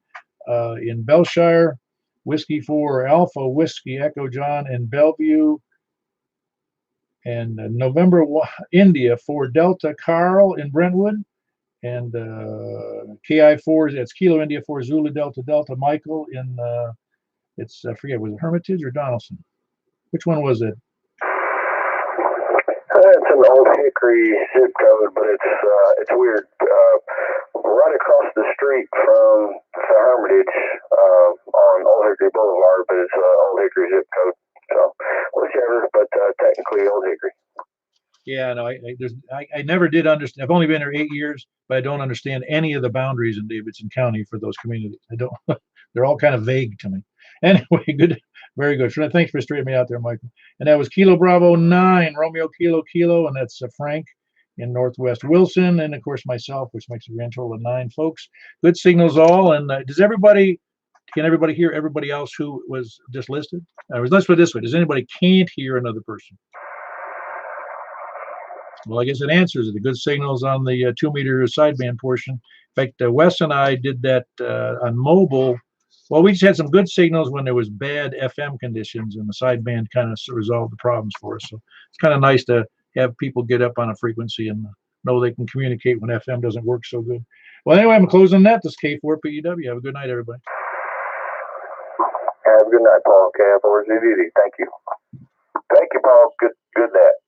in Belshire. Whiskey 4 Alpha Whiskey Echo John in Bellevue, and November India 4 Delta Carl in Brentwood, and KI4, that's Kilo India 4 Zulu Delta Delta Michael in I forget, was it Hermitage or Donaldson? Which one was it? It's an Old Hickory zip code, but it's weird. Right across the street from the Hermitage on Old Hickory Boulevard, but it's Old Hickory zip code. So whichever, but technically Old Hickory. Yeah, no, I never did understand. I've only been here 8 years, but I don't understand any of the boundaries in Davidson County for those communities. I don't. They're all kind of vague to me. Anyway, good, very good. Thanks for straightening me out there, Michael. And that was Kilo Bravo 9, Romeo Kilo Kilo, and that's Frank in Northwest Wilson, and of course myself, which makes a grand total of 9 folks. Good signals all. And can everybody hear everybody else who was just listed? Let's put it this way: does anybody can't hear another person? Well, I guess it answers it. The good signals on the 2-meter sideband portion. In fact, Wes and I did that on mobile. Well, we just had some good signals when there was bad FM conditions, and the sideband kind of resolved the problems for us. So it's kind of nice to have people get up on a frequency and know they can communicate when FM doesn't work so good. Well, anyway, I'm closing that. This is K4PEW. Have a good night, everybody. Have a good night, Paul. K4ZDD. Thank you. Thank you, Paul. Good net.